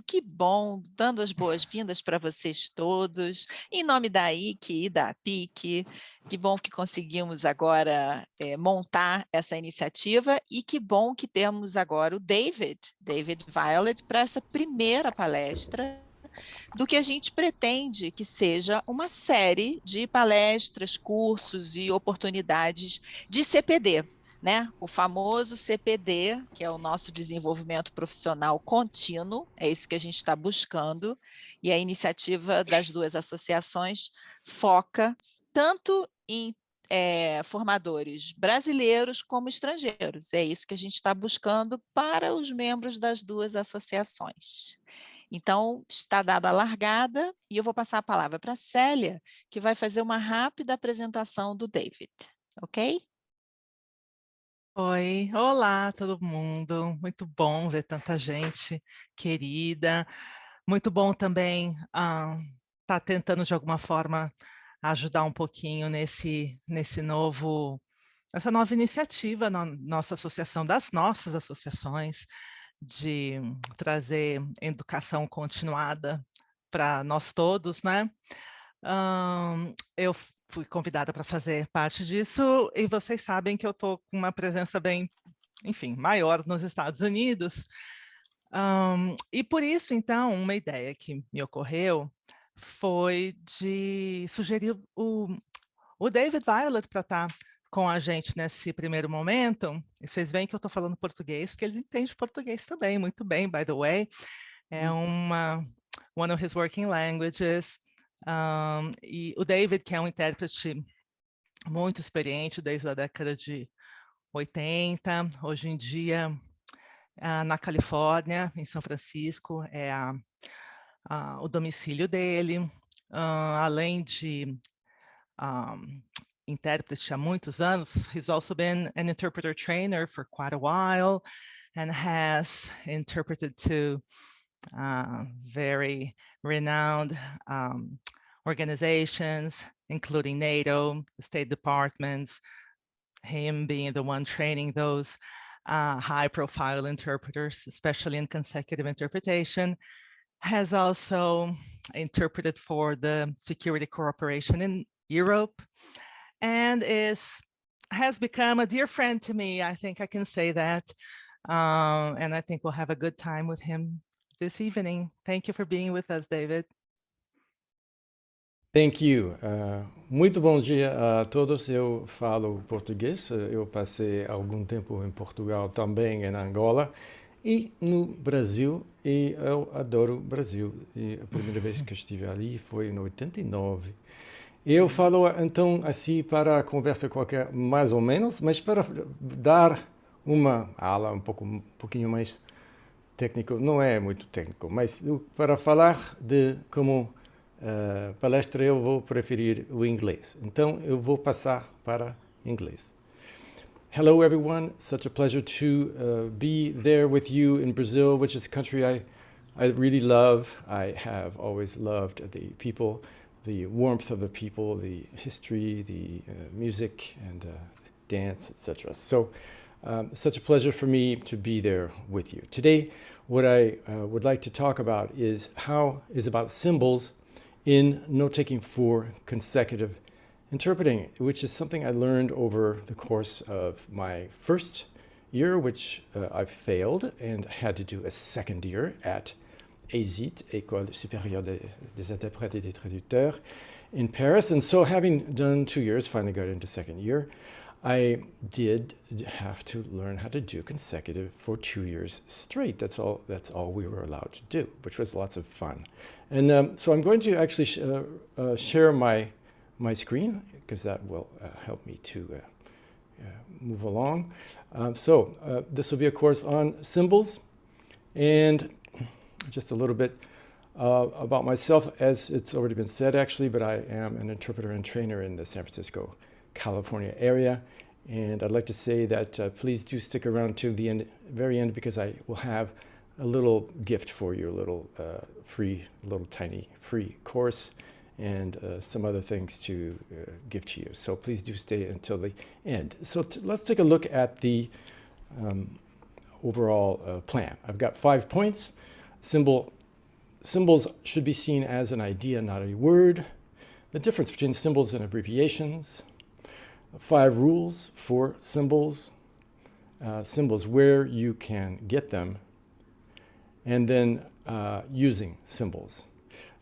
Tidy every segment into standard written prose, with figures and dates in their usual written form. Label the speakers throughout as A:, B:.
A: que bom, dando as boas-vindas para vocês todos, em nome da AIIC e da APIC, que bom que conseguimos agora montar essa iniciativa e que bom que temos agora o David Violet, para essa primeira palestra do que a gente pretende que seja uma série de palestras, cursos e oportunidades de CPD, né? O famoso CPD, que é o nosso desenvolvimento profissional contínuo, é isso que a gente está buscando, e a iniciativa das duas associações foca tanto em formadores brasileiros como estrangeiros. É isso que a gente está buscando para os membros das duas associações. Então, está dada a largada e eu vou passar a palavra para a Célia, que vai fazer uma rápida apresentação do David, ok?
B: Oi, olá todo mundo, muito bom ver tanta gente querida, muito bom também estar tentando de alguma forma ajudar um pouquinho nessa nova iniciativa na nossa associação, das nossas associações, de trazer educação continuada para nós todos, né? Eu fui convidada para fazer parte disso e vocês sabem que eu estou com uma presença bem, enfim, maior nos Estados Unidos. E por isso, então, uma ideia que me ocorreu foi de sugerir o David Violet para estar com a gente nesse primeiro momento. E vocês veem que eu estou falando português, porque eles entendem português também, muito bem, by the way. É one of his working languages. E o David, que é um intérprete muito experiente desde a década de 80, hoje em dia na Califórnia, em São Francisco, é o domicílio dele, além de intérprete há muitos anos, he's also been an interpreter trainer for quite a while and has interpreted to very renowned organizations, including NATO, the State Departments, him being the one training those high-profile interpreters, especially in consecutive interpretation, has also interpreted for the Security Cooperation in Europe, and has become a dear friend to me. I think I can say that, and I think we'll have a good time with him this evening. Thank you for being with us, David.
C: Thank you. Muito bom dia a todos. Eu falo português. Eu passei algum tempo em Portugal, também em Angola e no Brasil. E eu adoro o Brasil. E a primeira vez que estive ali foi em 89. Eu falo, então, assim, para a conversa qualquer, mais ou menos, mas para dar uma aula um pouquinho mais técnico, não é muito técnico, mas para falar de como palestra eu vou preferir o inglês. Então eu vou passar para inglês. Hello everyone, such a pleasure to be there with you in Brazil, which is a country I really love. I have always loved the people, the warmth of the people, the history, the music and dance, etc. So such a pleasure for me to be there with you. Today, what I would like to talk about is about symbols in note-taking for consecutive interpreting, which is something I learned over the course of my first year, which I failed and had to do a second year at ESIT, Ecole Supérieure des Intérpretes et des Traducteurs, in Paris. And so having done 2 years, finally got into second year, I did have to learn how to do consecutive for 2 years straight. That's all we were allowed to do, which was lots of fun. And so I'm going to actually share my screen, because that will help me to move along. This will be a course on symbols, and just a little bit about myself, as it's already been said actually, but I am an interpreter and trainer in the San Francisco, California area. And I'd like to say that please do stick around to the very end, because I will have a little gift for you, a little tiny free course, and some other things to give to you. So please do stay until the end. So let's take a look at the overall plan. I've got 5 points. Symbol symbols should be seen as an idea, not a word. The difference between symbols and abbreviations. 5 rules for symbols. Symbols, where you can get them. And then using symbols.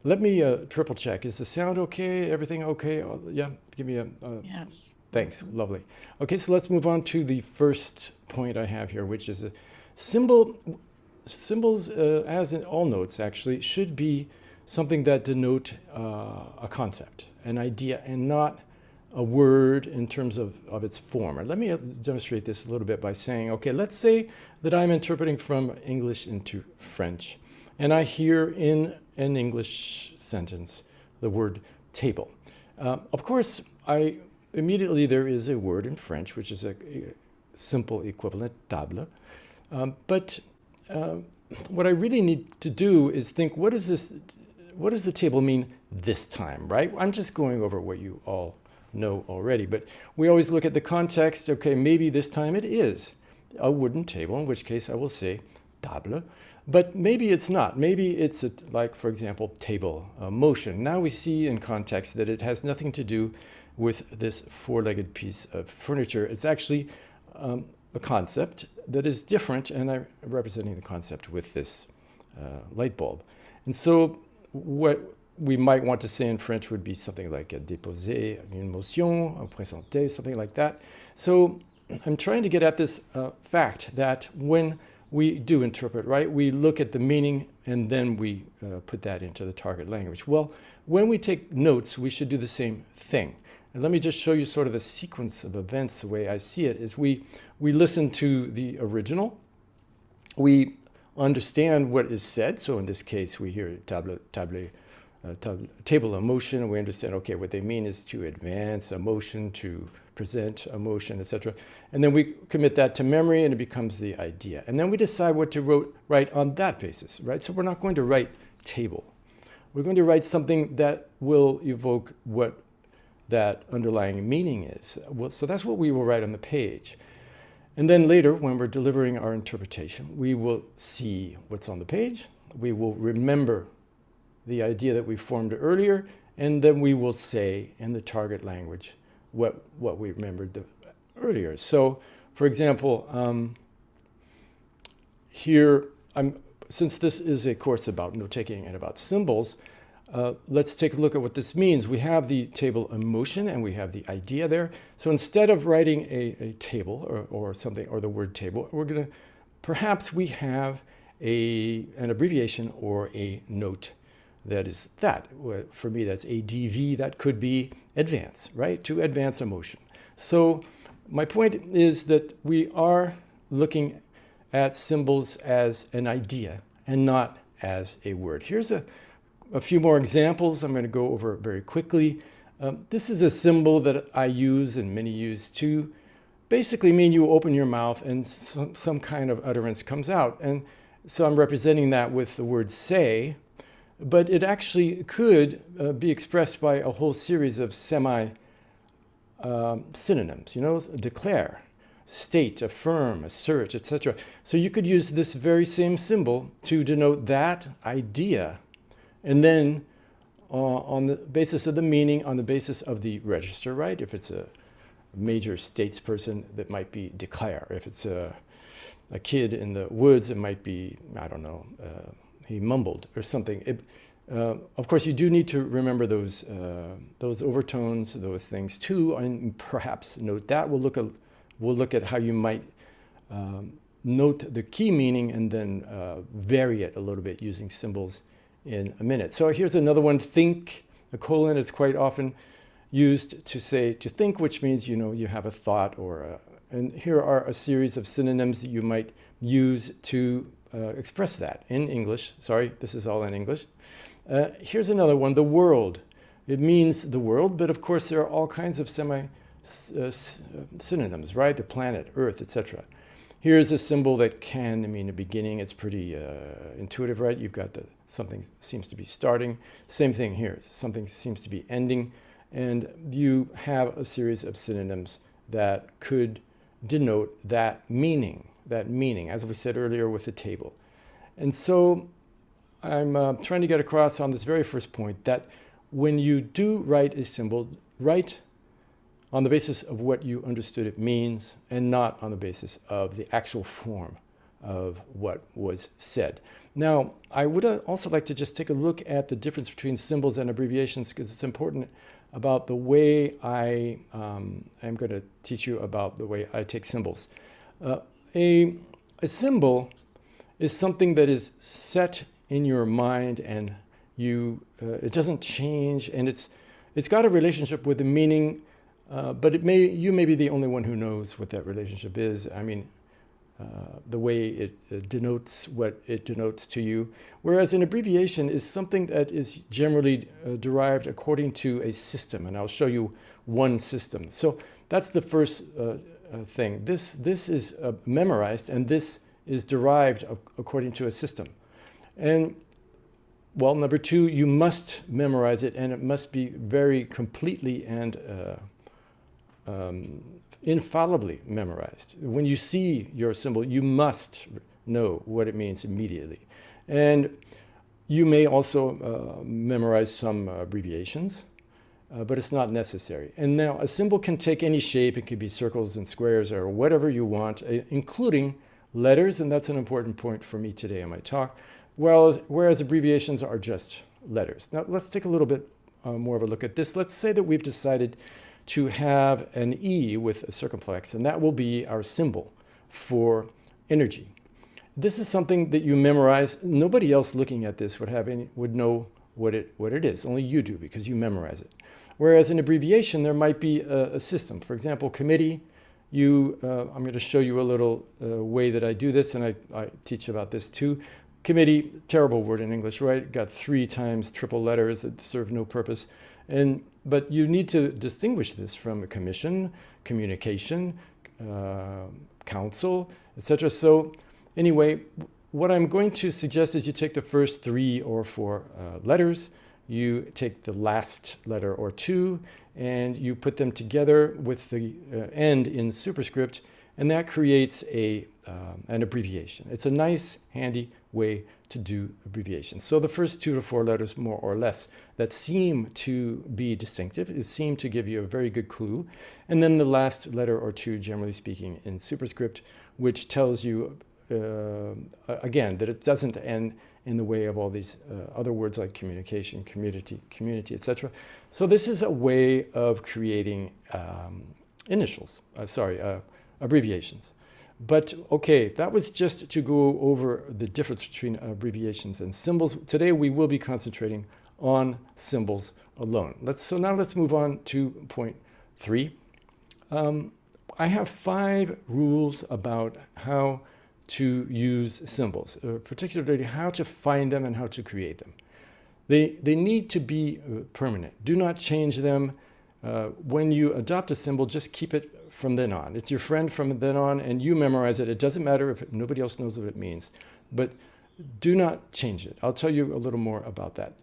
C: Let me triple check. Is the sound okay? Everything okay? Yeah, give me a...
A: Yes.
C: Thanks, lovely. Okay, so let's move on to the first point I have here, which is a symbol. Symbols, as in all notes actually, should be something that denote a concept, an idea, and not a word in terms of its form. Let me demonstrate this a little bit by saying, okay, let's say that I'm interpreting from English into French, and I hear in an English sentence the word table. Of course, immediately there is a word in French, which is a simple equivalent, table. But what I really need to do is think, what does the table mean this time, right? I'm just going over what you all know already, but we always look at the context. Okay, maybe this time it is a wooden table, in which case I will say table, but maybe it's not. Maybe it's like, for example, table motion. Now we see in context that it has nothing to do with this 4-legged piece of furniture. It's actually a concept that is different, and I'm representing the concept with this light bulb. And so what we might want to say in French would be something like déposer une motion, présenter, something like that. So I'm trying to get at this fact that when we do interpret, right, we look at the meaning and then we put that into the target language. Well, when we take notes, we should do the same thing. And let me just show you sort of a sequence of events. The way I see it is we listen to the original, we understand what is said. So in this case, we hear table of motion, and we understand, okay, what they mean is to advance a motion, to present a motion, etc. And then we commit that to memory, and it becomes the idea. And then we decide what to write on that basis, right? So we're not going to write table. We're going to write something that will evoke what that underlying meaning is. Well, so that's what we will write on the page. And then later, when we're delivering our interpretation, we will see what's on the page. We will remember the idea that we formed earlier, and then we will say in the target language what we remembered earlier. So, for example, here, since this is a course about note-taking and about symbols, let's take a look at what this means. We have the table of motion and we have the idea there. So instead of writing a table or something, or the word table, we're going to, perhaps we have an abbreviation or a note that is that. For me, that's ADV. That could be advance, right? To advance a motion. So my point is that we are looking at symbols as an idea and not as a word. Here's a few more examples I'm going to go over very quickly. This is a symbol that I use and many use to basically mean you open your mouth and some kind of utterance comes out. And so I'm representing that with the word say, but it actually could be expressed by a whole series of synonyms, you know, declare, state, affirm, assert, etc. So you could use this very same symbol to denote that idea, and then on the basis of the meaning, on the basis of the register, right? If it's a major statesperson, that might be declare. If it's a kid in the woods, it might be, I don't know, he mumbled or something. Of course, you do need to remember those overtones, those things too, and perhaps note that. We'll look at how you might note the key meaning and then vary it a little bit using symbols in a minute. So here's another one, think. A colon is quite often used to say to think, which means, you know, you have a thought or and here are a series of synonyms that you might use to express that in English. Sorry, this is all in English. Here's another one, the world. It means the world, but of course there are all kinds of synonyms, right? The planet, Earth, etc. Here's a symbol that can mean a beginning. It's pretty intuitive, right? You've got something seems to be starting. Same thing here. Something seems to be ending. And you have a series of synonyms that could denote that meaning, as we said earlier with the table. And so I'm trying to get across on this very first point that when you do write a symbol, write on the basis of what you understood it means and not on the basis of the actual form of what was said. Now, I would also like to just take a look at the difference between symbols and abbreviations because it's important about the way I am going to teach you about the way I take symbols. A symbol is something that is set in your mind and it doesn't change, and it's got a relationship with the meaning, but you may be the only one who knows what that relationship is. I mean, the way it denotes what it denotes to you. Whereas an abbreviation is something that is generally derived according to a system, and I'll show you one system. So that's the first thing. This is memorized, and this is derived according to a system. And well, number two, you must memorize it, and it must be very completely and infallibly memorized. When you see your symbol, you must know what it means immediately. And you may also memorize some abbreviations, but it's not necessary. And now a symbol can take any shape. It could be circles and squares or whatever you want, including letters, and that's an important point for me today in my talk, whereas abbreviations are just letters. Now let's take a little bit more of a look at this. Let's say that we've decided to have an E with a circumflex, and that will be our symbol for energy. This is something that you memorize. Nobody else looking at this would know what it is. Only you do, because you memorize it. Whereas an abbreviation, there might be a system. For example, committee. I'm going to show you a little way that I do this, and I teach about this too. Committee, terrible word in English, right? Got 3 times triple letters that serve no purpose. But you need to distinguish this from a commission, communication, council, etc. So anyway, what I'm going to suggest is you take the first 3 or 4 letters, you take the last letter or 2, and you put them together with the end in superscript, and that creates an abbreviation. It's a nice, handy way to do abbreviations. So the first 2 to 4 letters, more or less, that seem to be distinctive, seem to give you a very good clue. And then the last letter or 2, generally speaking, in superscript, which tells you, again, that it doesn't end in the way of all these other words like communication, community, etc. So this is a way of creating abbreviations. But okay, that was just to go over the difference between abbreviations and symbols. Today we will be concentrating on symbols alone. So now let's move on to point 3. I have 5 rules about how to use symbols, particularly how to find them and how to create them. They need to be permanent. Do not change them. When you adopt a symbol, just keep it from then on. It's your friend from then on, and you memorize it. It doesn't matter if nobody else knows what it means, but do not change it. I'll tell you a little more about that.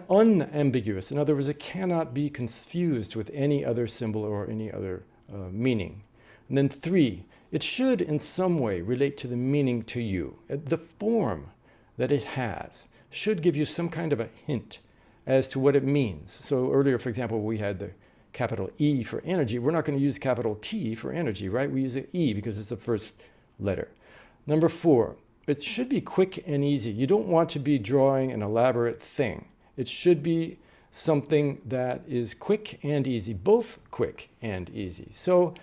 C: Unambiguous, in other words, it cannot be confused with any other symbol or any other meaning. And then 3, it should in some way relate to the meaning to you. The form that it has should give you some kind of a hint as to what it means. So earlier, for example, we had the capital E for energy. We're not going to use capital T for energy, right? We use an E because it's the first letter. Number 4, it should be quick and easy. You don't want to be drawing an elaborate thing. It should be something that is quick and easy, both quick and easy. So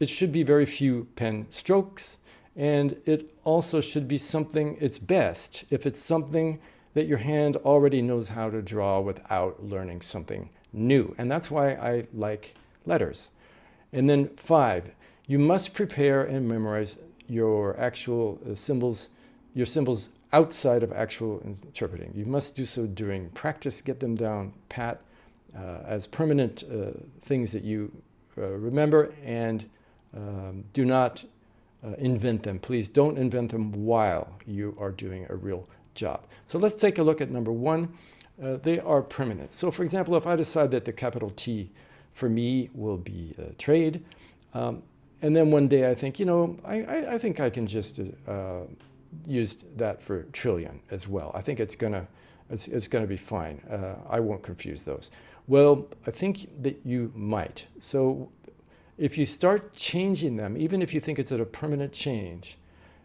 C: it should be very few pen strokes, and it also should be something, it's best if it's something that your hand already knows how to draw without learning something new. And that's why I like letters. And then 5, you must prepare and memorize your actual symbols, outside of actual interpreting. You must do so during practice, get them down pat as permanent things that you remember, and do not invent them. Please don't invent them while you are doing a real job. So let's take a look at number 1. They are permanent. So for example, if I decide that the capital T for me will be trade, and then one day I think, I think I can just used that for trillion as well. I think it's gonna be fine. I won't confuse those. Well, I think that you might. So if you start changing them, even if you think it's a permanent change,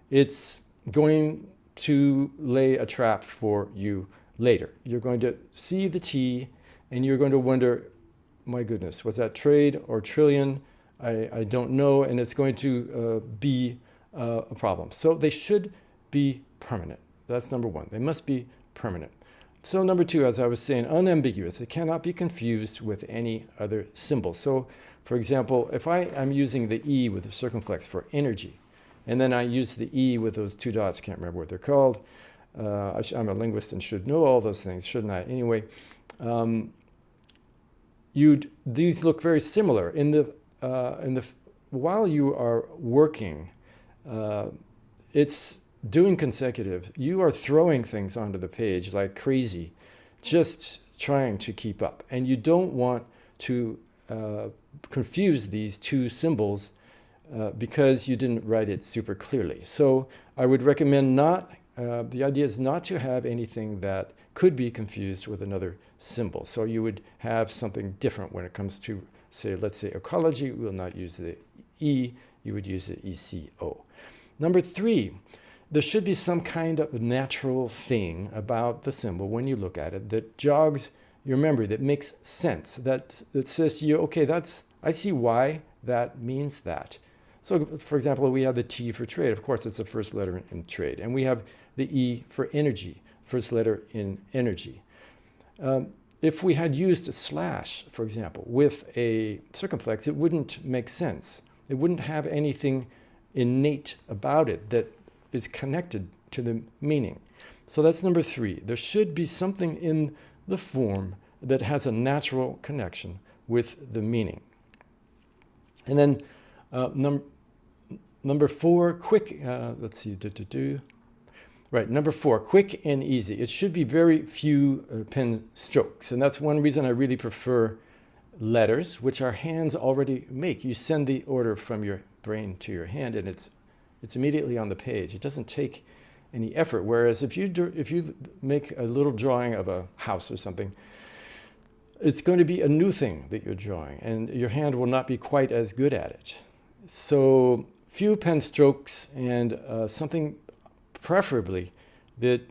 C: it's going to lay a trap for you later. You're going to see the T and you're going to wonder, my goodness, was that trade or trillion? I don't know, and it's going to be a problem. So they should be permanent. That's number one. They must be permanent. So number two, as I was saying, unambiguous. It cannot be confused with any other symbol. So, for example, if I'm using the E with the circumflex for energy, and then I use the E with those two dots, can't remember what they're called. I'm a linguist and should know all those things, shouldn't I? Anyway, these look very similar. While you are working, it's doing consecutive. You are throwing things onto the page like crazy, just trying to keep up. And you don't want to confuse these two symbols because you didn't write it super clearly. So I would recommend the idea is not to have anything that could be confused with another symbol. So you would have something different when it comes to, say, let's say ecology. We will not use the E, you would use the ECO. Number three, there should be some kind of natural thing about the symbol when you look at it that jogs your memory, that makes sense, that says to you, okay, I see why that means that. So, for example, we have the T for trade. Of course, it's the first letter in trade. And we have the E for energy, first letter in energy. If we had used a slash, for example, with a circumflex, it wouldn't make sense. It wouldn't have anything innate about it that is connected to the meaning. So that's number three. There should be something in the form that has a natural connection with the meaning. And then number four, quick, let's see, Right, number four, quick and easy. It should be very few pen strokes. And that's one reason I really prefer letters, which our hands already make. You send the order from your brain to your hand and it's immediately on the page. It doesn't take any effort. Whereas if you make a little drawing of a house or something, it's going to be a new thing that you're drawing and your hand will not be quite as good at it. So few pen strokes and something preferably that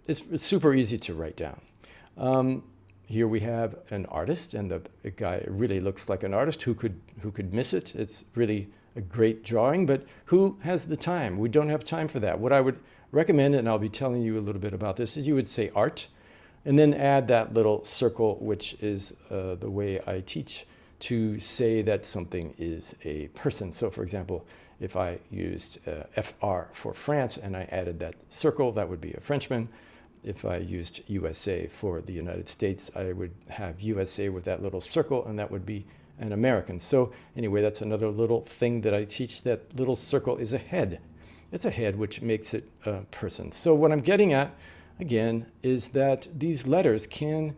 C: is super easy to write down. Here we have an artist, and the guy really looks like an artist. Who could miss it? It's really a great drawing, but who has the time? We don't have time for that. What I would recommend, and I'll be telling you a little bit about this, is you would say art, and then add that little circle, which is the way I teach to say that something is a person. So, for example, if I used FR for France and I added that circle, that would be a Frenchman. If I used USA for the United States, I would have USA with that little circle, and that would be an American. So anyway, that's another little thing that I teach. That little circle is a head. It's a head, which makes it a person. So what I'm getting at, again, is that these letters can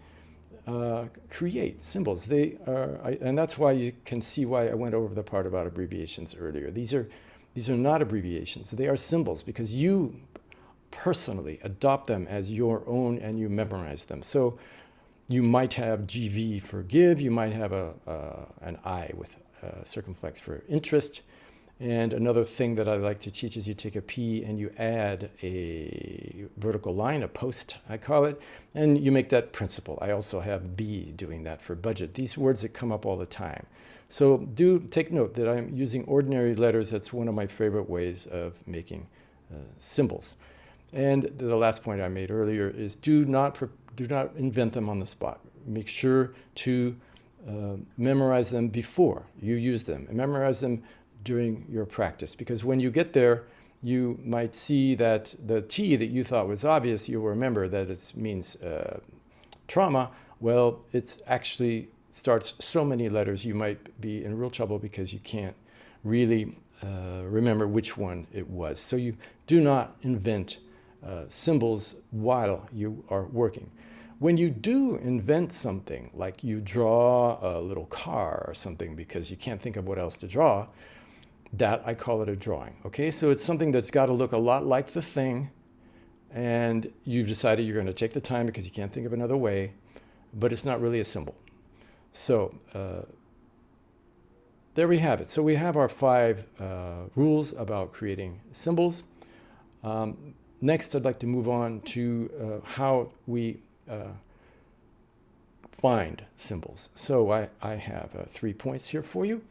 C: create symbols. They are, and that's why you can see why I went over the part about abbreviations earlier. These are not abbreviations. They are symbols because you personally adopt them as your own and you memorize them. So you might have GV for give. You might have an I with circumflex for interest. And another thing that I like to teach is you take a P and you add a vertical line, a post, I call it, and you make that principal. I also have B doing that for budget. These words that come up all the time. So do take note that I'm using ordinary letters. That's one of my favorite ways of making symbols. And the last point I made earlier is do not invent them on the spot. Make sure to memorize them before you use them, and memorize them during your practice, because when you get there, you might see that the T that you thought was obvious, you'll remember that it means trauma. Well, it's actually starts so many letters, you might be in real trouble because you can't really remember which one it was. So you do not invent symbols while you are working. When you do invent something, like you draw a little car or something because you can't think of what else to draw, that I call it a drawing. Okay, so it's something that's got to look a lot like the thing, and you've decided you're going to take the time because you can't think of another way, but it's not really a symbol. So there we have it. So we have our 5 rules about creating symbols. Next, I'd like to move on to how we find symbols. So I have 3 points here for you.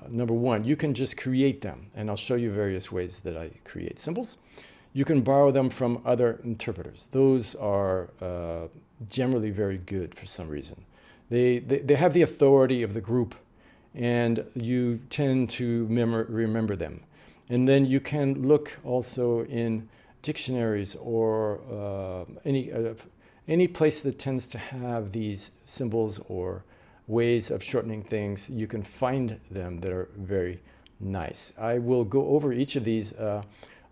C: Number 1, you can just create them, and I'll show you various ways that I create symbols. You can borrow them from other interpreters. Those are generally very good for some reason. They have the authority of the group, and you tend to remember them. And then you can look also in dictionaries or any place that tends to have these symbols or ways of shortening things. You can find them that are very nice. I will go over each of these,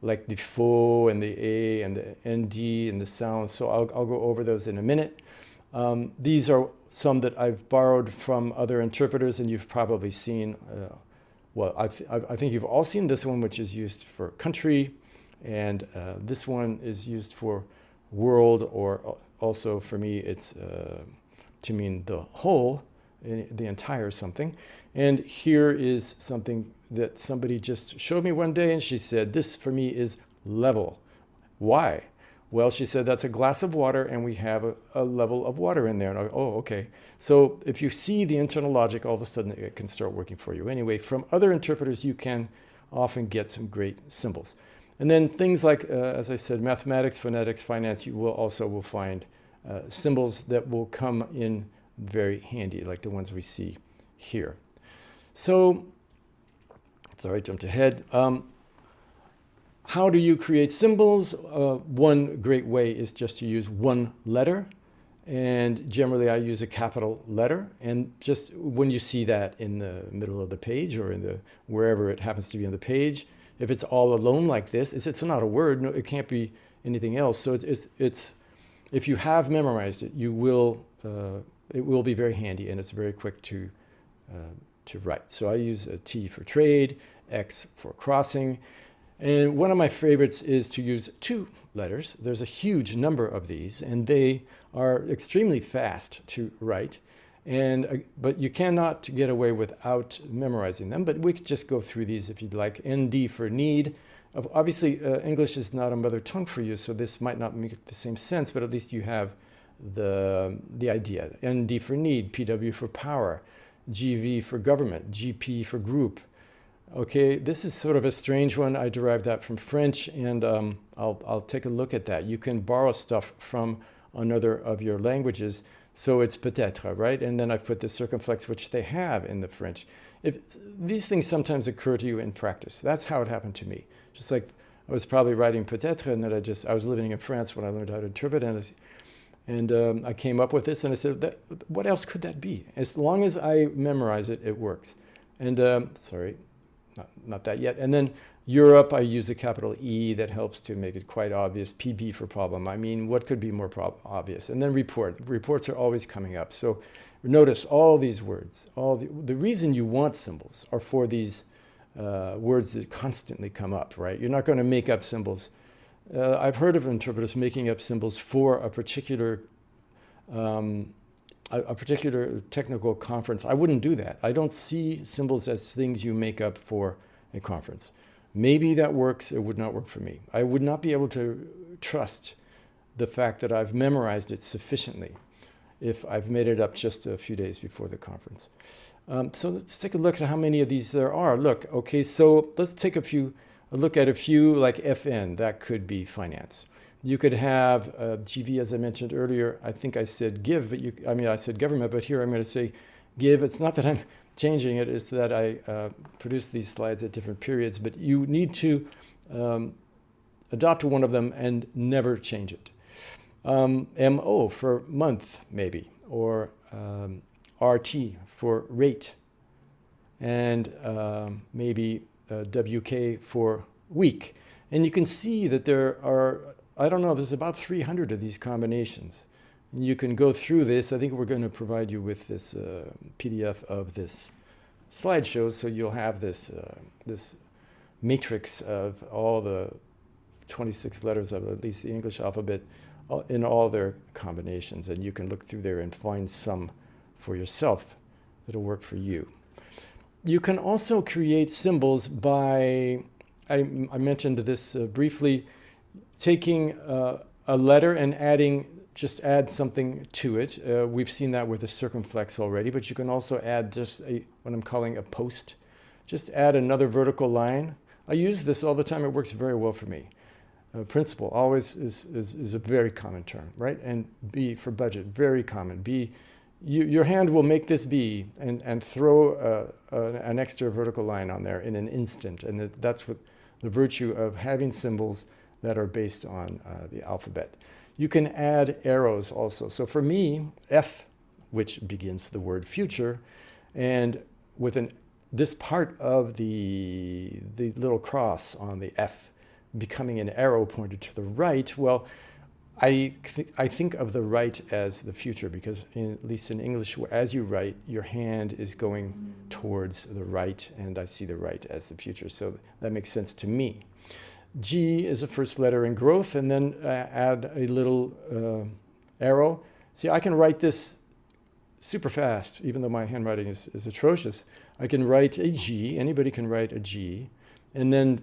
C: like the fo and the a and the nd and the sounds. So I'll go over those in a minute. These are some that I've borrowed from other interpreters, and you've probably seen. Well, I think you've all seen this one, which is used for country, and this one is used for world, or also for me, it's to mean the whole, the entire something. And here is something that somebody just showed me one day, and she said, this for me is level. Why? Well, she said, that's a glass of water, and we have a level of water in there. And I go, oh, okay. So if you see the internal logic, all of a sudden it can start working for you. Anyway, from other interpreters, you can often get some great symbols. And then things like, as I said, mathematics, phonetics, finance, you will find symbols that will come in very handy, like the ones we see here. So, sorry, I jumped ahead. How do you create symbols? One great way is just to use one letter. And generally, I use a capital letter. And just when you see that in the middle of the page or in wherever it happens to be on the page, if it's all alone like this, it's not a word. No, it can't be anything else. So it's if you have memorized it, you will it will be very handy, and it's very quick to write. So I use a T for trade, X for crossing. And one of my favorites is to use 2 letters. There's a huge number of these, and they are extremely fast to write. But you cannot get away without memorizing them. But we could just go through these if you'd like. ND for need. Obviously, English is not a mother tongue for you, so this might not make the same sense, but at least you have the idea. ND for need, PW for power, GV for government, GP for group. Okay, this is sort of a strange one. I derived that from French, and I'll take a look at that. You can borrow stuff from another of your languages, so it's peut-être, right? And then I've put the circumflex, which they have in the French. These things sometimes occur to you in practice. That's how it happened to me. Just like I was probably writing peut-être, and then I was living in France when I learned how to interpret, and I came up with this, and I said, what else could that be? As long as I memorize it, it works. And sorry. Not that yet. And then Europe, I use a capital E that helps to make it quite obvious. PB for problem. I mean, what could be more obvious? And then report. Reports are always coming up. So notice all these words. The reason you want symbols are for these words that constantly come up, right? You're not going to make up symbols. I've heard of interpreters making up symbols for a particular technical conference. I wouldn't do that. I don't see symbols as things you make up for a conference. Maybe that works. It would not work for me. I would not be able to trust the fact that I've memorized it sufficiently if I've made it up just a few days before the conference. So let's take a look at how many of these there are. Look, okay, so let's take a look at a few, like FN. That could be finance. You could have GV, as I mentioned earlier. I think I said give, but I said government, but here I'm going to say give. It's not that I'm changing it, it's that I produce these slides at different periods, but you need to adopt one of them and never change it. MO for month, maybe, or RT for rate, and maybe WK for week. And you can see that there are, I don't know, there's about 300 of these combinations. You can go through this. I think we're going to provide you with this PDF of this slideshow, so you'll have this matrix of all the 26 letters of at least the English alphabet in all their combinations, and you can look through there and find some for yourself that'll work for you. You can also create symbols by, I mentioned this briefly, taking a letter and add something to it. We've seen that with a circumflex already, but you can also add just what I'm calling a post. Just add another vertical line. I use this all the time. It works very well for me. Principle always is a very common term, right? And B for budget, very common. B, your hand will make this B and throw an extra vertical line on there in an instant. And that's what the virtue of having symbols that are based on the alphabet. You can add arrows also. So for me, F, which begins the word future, and with this part of the little cross on the F becoming an arrow pointed to the right, well, I think of the right as the future, because at least in English, as you write, your hand is going towards the right, and I see the right as the future. So that makes sense to me. G is the first letter in growth, and then add a little arrow. See, I can write this super fast, even though my handwriting is atrocious. I can write a G, anybody can write a G, and then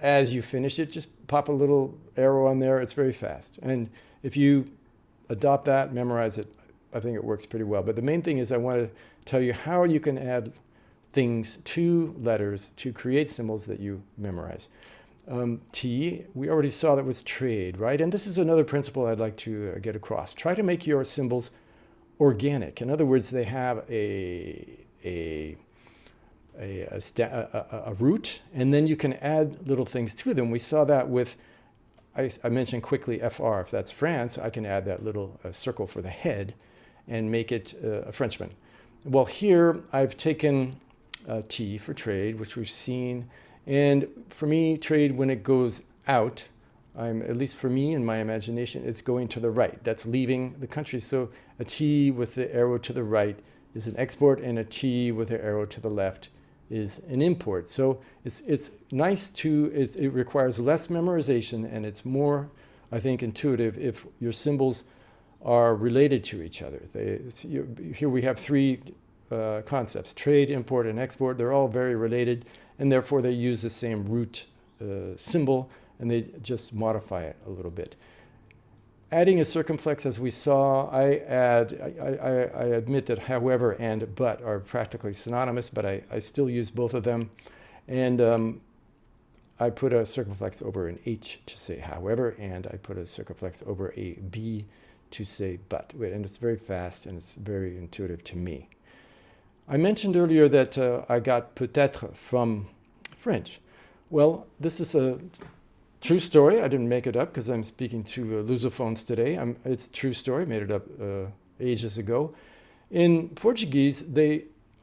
C: as you finish it, just pop a little arrow on there. It's very fast. And if you adopt that, memorize it, I think it works pretty well. But the main thing is I want to tell you how you can add things to letters to create symbols that you memorize. T, we already saw that was trade, right? And this is another principle I'd like to get across. Try to make your symbols organic. In other words, they have a root, and then you can add little things to them. We saw that with, I mentioned quickly FR. If that's France, I can add that little circle for the head and make it a Frenchman. Well, here I've taken T for trade, which we've seen. And for me, trade, when it goes out, at least for me in my imagination, it's going to the right. That's leaving the country. So a T with the arrow to the right is an export, and a T with the arrow to the left is an import. So it's nice it requires less memorization, and it's more, I think, intuitive if your symbols are related to each other. Here we have three concepts: trade, import, and export. They're all very related, and therefore they use the same root symbol, and they just modify it a little bit. Adding a circumflex, as we saw, I admit that however and but are practically synonymous, but I still use both of them. And I put a circumflex over an H to say however, and I put a circumflex over a B to say but. And it's very fast, and it's very intuitive to me. I mentioned earlier that I got peut-être from French. Well, this is a true story. I didn't make it up because I'm speaking to Lusophones today. It's a true story. I made it up ages ago. In Portuguese,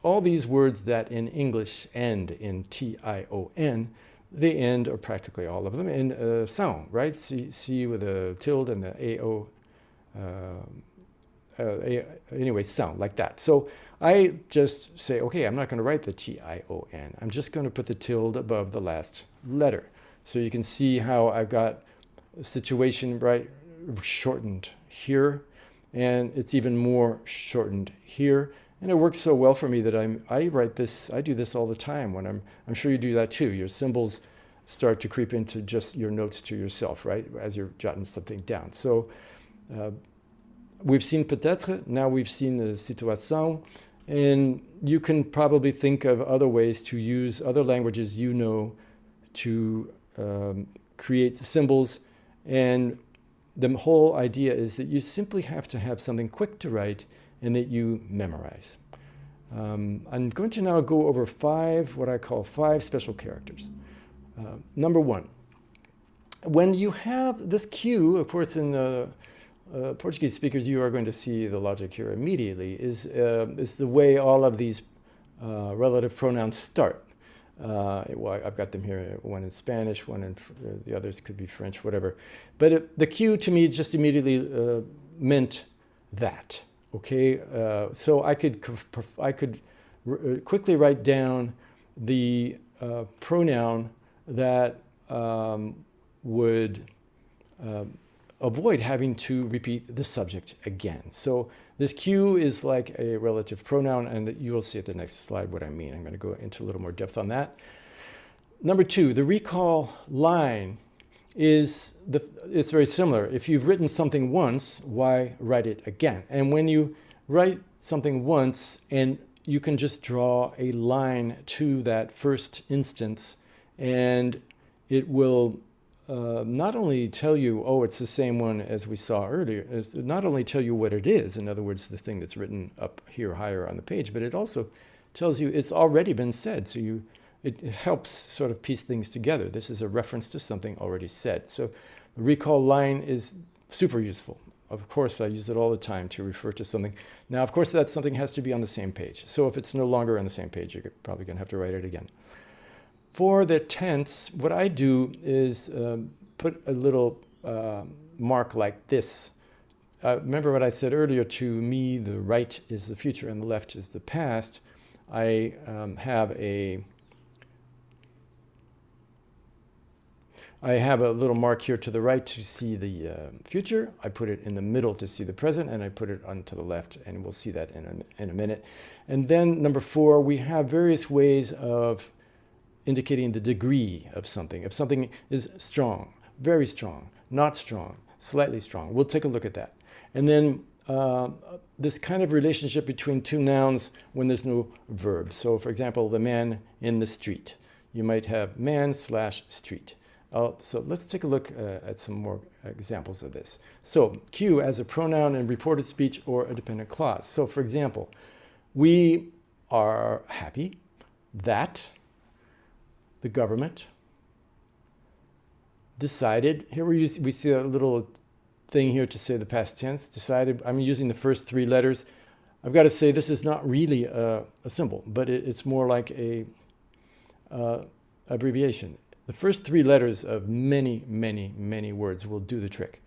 C: all these words that in English end in T-I-O-N, they end, or practically all of them, in sound, right? C with a tilde and the A-O. Anyway, sound like that. So I just say, okay, I'm not going to write the T-I-O-N. I'm just going to put the tilde above the last letter. So you can see how I've got a situation right shortened here, and it's even more shortened here. And it works so well for me that I write this. I do this all the time. When I'm sure you do that too. Your symbols start to creep into just your notes to yourself, right, as you're jotting something down. So we've seen peut-être. Now we've seen the situation, and you can probably think of other ways to use other languages you know to create symbols. And the whole idea is that you simply have to have something quick to write and that you memorize. I'm going to now go over what I call five special characters. Number one, when you have this cue, of course, in Portuguese speakers, you are going to see the logic here immediately, is the way all of these relative pronouns start. Well, I've got them here, one in Spanish, one in the others could be French, whatever. But the cue to me just immediately meant that, okay? So I could quickly write down the pronoun that would avoid having to repeat the subject again. So this Q is like a relative pronoun, and you will see at the next slide what I mean. I'm going to go into a little more depth on that. Number two, the recall line it's very similar. If you've written something once, why write it again? And when you write something once, and you can just draw a line to that first instance, and it will not only tell you, oh, it's the same one as we saw earlier, not only tell you what it is, in other words, the thing that's written up here higher on the page, but it also tells you it's already been said. So it helps sort of piece things together. This is a reference to something already said. So the recall line is super useful. Of course, I use it all the time to refer to something. Now, of course, that something has to be on the same page. So if it's no longer on the same page, you're probably going to have to write it again. For the tense, what I do is put a little mark like this. Remember what I said earlier, to me, the right is the future and the left is the past. I have a little mark here to the right to see the future. I put it in the middle to see the present, and I put it onto the left, and we'll see that in a minute. And then number four, we have various ways of indicating the degree of something. If something is strong, very strong, not strong, slightly strong, we'll take a look at that. And then this kind of relationship between two nouns when there's no verb. So for example, the man in the street. You might have man / street. So let's take a look at some more examples of this. So Q as a pronoun in reported speech or a dependent clause. So for example, we are happy that the government decided, here we see a little thing here to say the past tense, decided. I'm using the first three letters. I've got to say this is not really a symbol, but it's more like a abbreviation. The first three letters of many, many, many words will do the trick.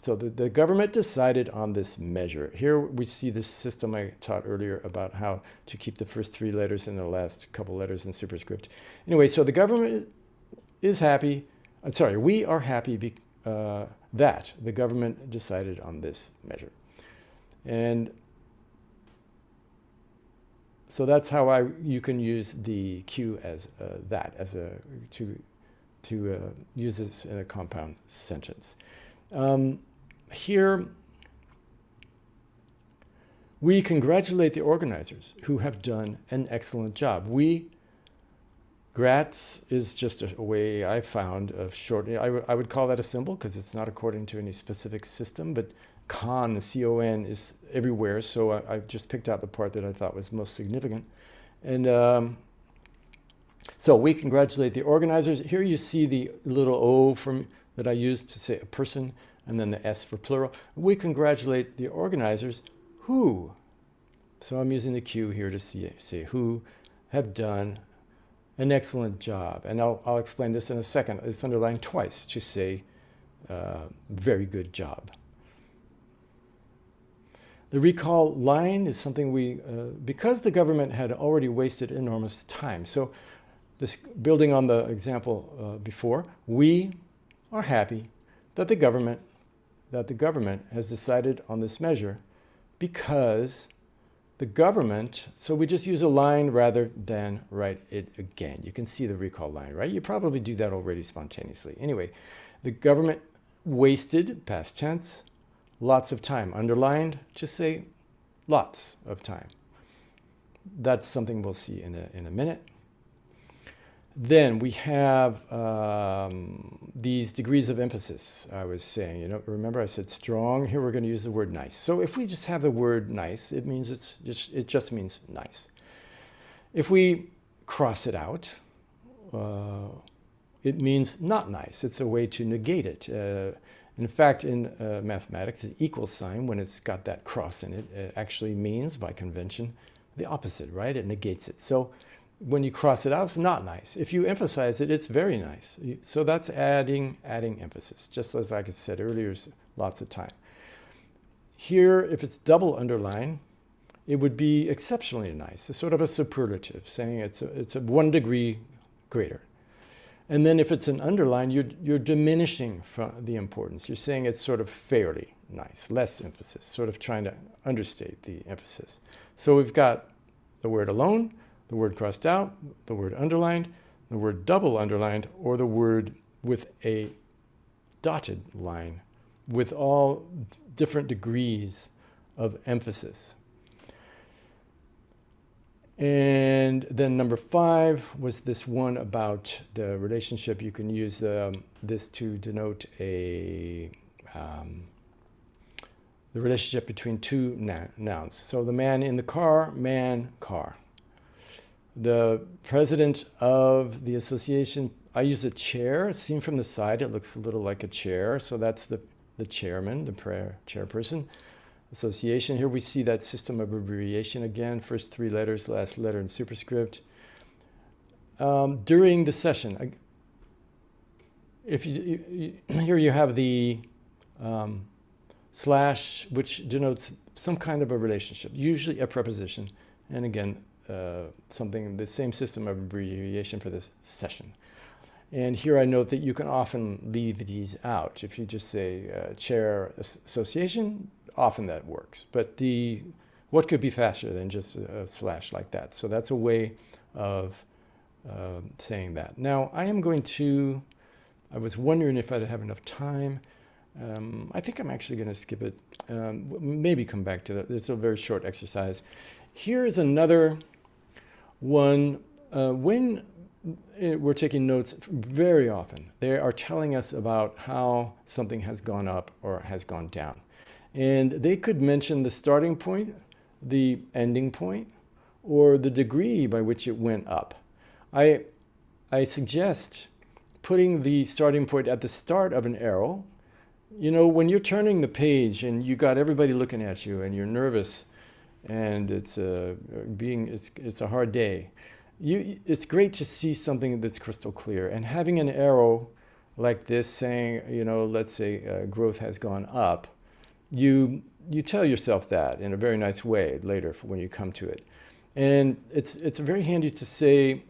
C: So the government decided on this measure. Here we see this system I taught earlier about how to keep the first three letters and the last couple letters in superscript. Anyway, so the government is happy. We are happy that the government decided on this measure. And so that's how you can use the Q as to use this in a compound sentence. Here, we congratulate the organizers who have done an excellent job. Grats is just a way I found of shortening. I would call that a symbol because it's not according to any specific system, but con, C-O-N, is everywhere, so I just picked out the part that I thought was most significant. And so we congratulate the organizers. Here you see the little O that I used to say a person, and then the S for plural. We congratulate the organizers who, so I'm using the Q here to say who have done an excellent job. And I'll explain this in a second. It's underlined twice to say very good job. The recall line is something because the government had already wasted enormous time. So this, building on the example before, we are happy that the government has decided on this measure because the government, so we just use a line rather than write it again. You can see the recall line, right? You probably do that already spontaneously. Anyway, the government wasted, past tense, lots of time. Underlined, just say lots of time. That's something we'll see in a minute. Then we have these degrees of emphasis I was saying. Remember I said strong? Here we're going to use the word nice. So if we just have the word nice, it means it just means nice. If we cross it out, it means not nice. It's a way to negate it. In fact, in mathematics, the equal sign, when it's got that cross in it, it actually means, by convention, the opposite, right? It negates it. So when you cross it out, it's not nice. If you emphasize it, it's very nice. So that's adding emphasis, just as I said earlier, lots of time. Here, if it's double underline, it would be exceptionally nice. It's sort of a superlative, saying it's a 1 degree greater. And then if it's an underline, you're diminishing from the importance. You're saying it's sort of fairly nice, less emphasis, sort of trying to understate the emphasis. So we've got the word alone, the word crossed out, the word underlined, the word double underlined, or the word with a dotted line with all different degrees of emphasis. And then number 5 was this one about the relationship. You can use this to denote the relationship between two nouns. So the man in the car, man, car. The president of the association, I use a chair. Seen from the side, it looks a little like a chair. So that's the chairman, the chairperson. Association. Here we see that system of abbreviation again, first 3 letters, last letter in superscript. During the session, here you have the slash, which denotes some kind of a relationship, usually a preposition, and again, the same system of abbreviation for this session. And here I note that you can often leave these out. If you just say chair association, often that works. But what could be faster than just a slash like that? So that's a way of saying that. Now, I was wondering if I'd have enough time. I think I'm actually going to skip it, maybe come back to that. It's a very short exercise. Here is another one. When we're taking notes, very often, they are telling us about how something has gone up or has gone down. And they could mention the starting point, the ending point, or the degree by which it went up. I suggest putting the starting point at the start of an arrow. You know, when you're turning the page and you got everybody looking at you and you're nervous and it's a hard day, it's great to see something that's crystal clear. And having an arrow like this saying, you know, let's say growth has gone up, you tell yourself that in a very nice way later when you come to it. And it's very handy to say,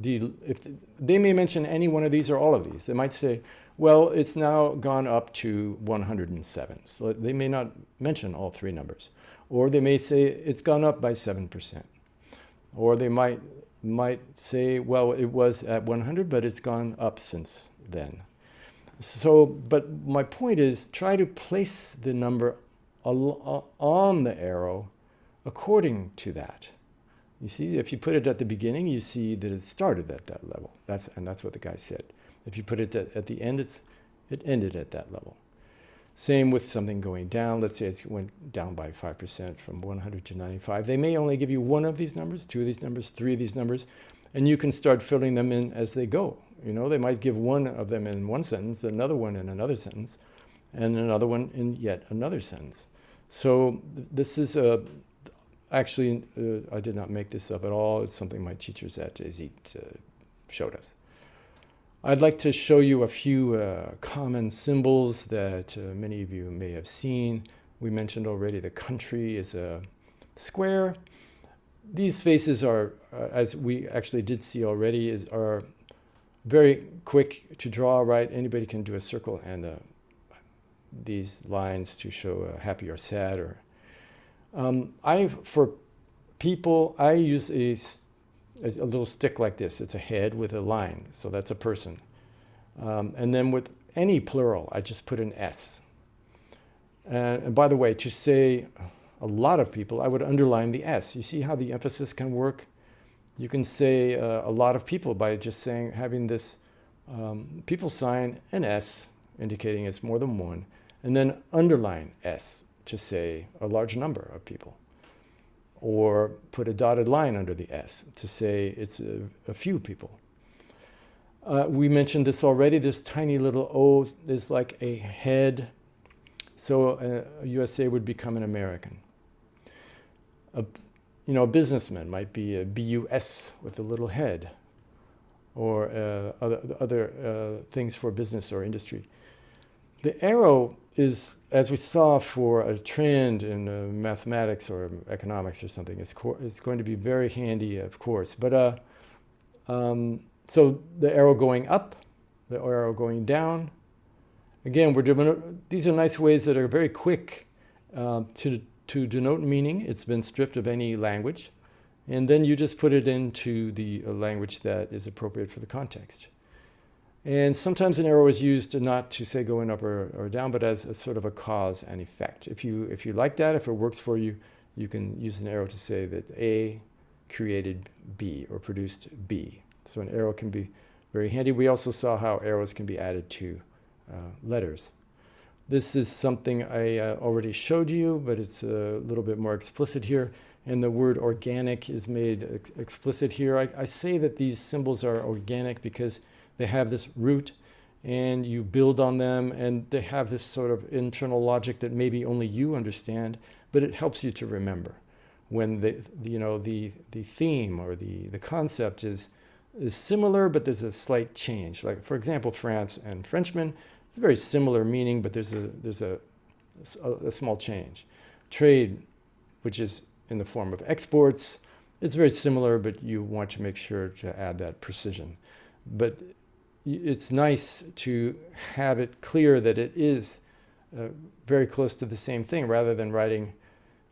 C: if they may mention any one of these or all of these. They might say, well, it's now gone up to 107. So they may not mention all 3 numbers. Or they may say it's gone up by 7%. Or they might say, well, it was at 100, but it's gone up since then. So, but my point is, try to place the number on the arrow according to that. You see, if you put it at the beginning, you see that it started at that level. And that's what the guy said. If you put it at the end, it ended at that level. Same with something going down. Let's say it went down by 5% from 100 to 95. They may only give you 1 of these numbers, 2 of these numbers, 3 of these numbers, and you can start filling them in as they go. You know, they might give 1 of them in one sentence, another one in another sentence, and another one in yet another sentence. So this is actually, I did not make this up at all. It's something my teachers at ESIT showed us. I'd like to show you a few common symbols that many of you may have seen. We mentioned already the country is a square. These faces are, as we actually did see already, are very quick to draw, right? Anybody can do a circle and these lines to show happy or sad. Or for people, I use a little stick like this. It's a head with a line, so that's a person. And then with any plural, I just put an S. And by the way, to say a lot of people, I would underline the S. You see how the emphasis can work? You can say a lot of people by just having this people sign, an S, indicating it's more than one, and then underline S to say a large number of people. Or put a dotted line under the S to say it's a few people. We mentioned this already. This tiny little O is like a head. So a USA would become an American. A businessman might be a BUS with a little head, or other things for business or industry. The arrow is, as we saw for a trend in mathematics or economics or something, it's going to be very handy, of course. But So the arrow going up, the arrow going down. Again, these are nice ways that are very quick to denote meaning. It's been stripped of any language. And then you just put it into the language that is appropriate for the context. And sometimes an arrow is used not to say going up or down, but as a sort of a cause and effect. If you like that, if it works for you, you can use an arrow to say that A created B or produced B. So an arrow can be very handy. We also saw how arrows can be added to letters. This is something I already showed you, but it's a little bit more explicit here. And the word organic is made explicit here. I say that these symbols are organic because they have this root and you build on them, and they have this sort of internal logic that maybe only you understand, but it helps you to remember when the theme or the concept is similar, but there's a slight change. Like, for example, France and Frenchman, it's a very similar meaning, but there's a small change. Trade, which is in the form of exports, it's very similar, but you want to make sure to add that precision. But it's nice to have it clear that it is very close to the same thing, rather than writing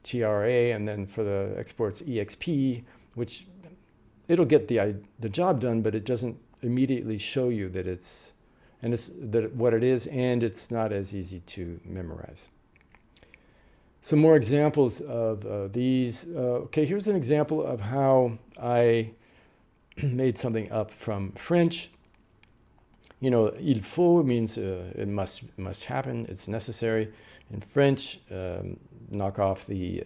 C: TRA and then for the exports EXP, which it'll get the job done, but it doesn't immediately show you that it's what it is, and it's not as easy to memorize. Some more examples of these. Okay, here's an example of how I made something up from French. You know, il faut means it must happen, it's necessary. In French, knock off the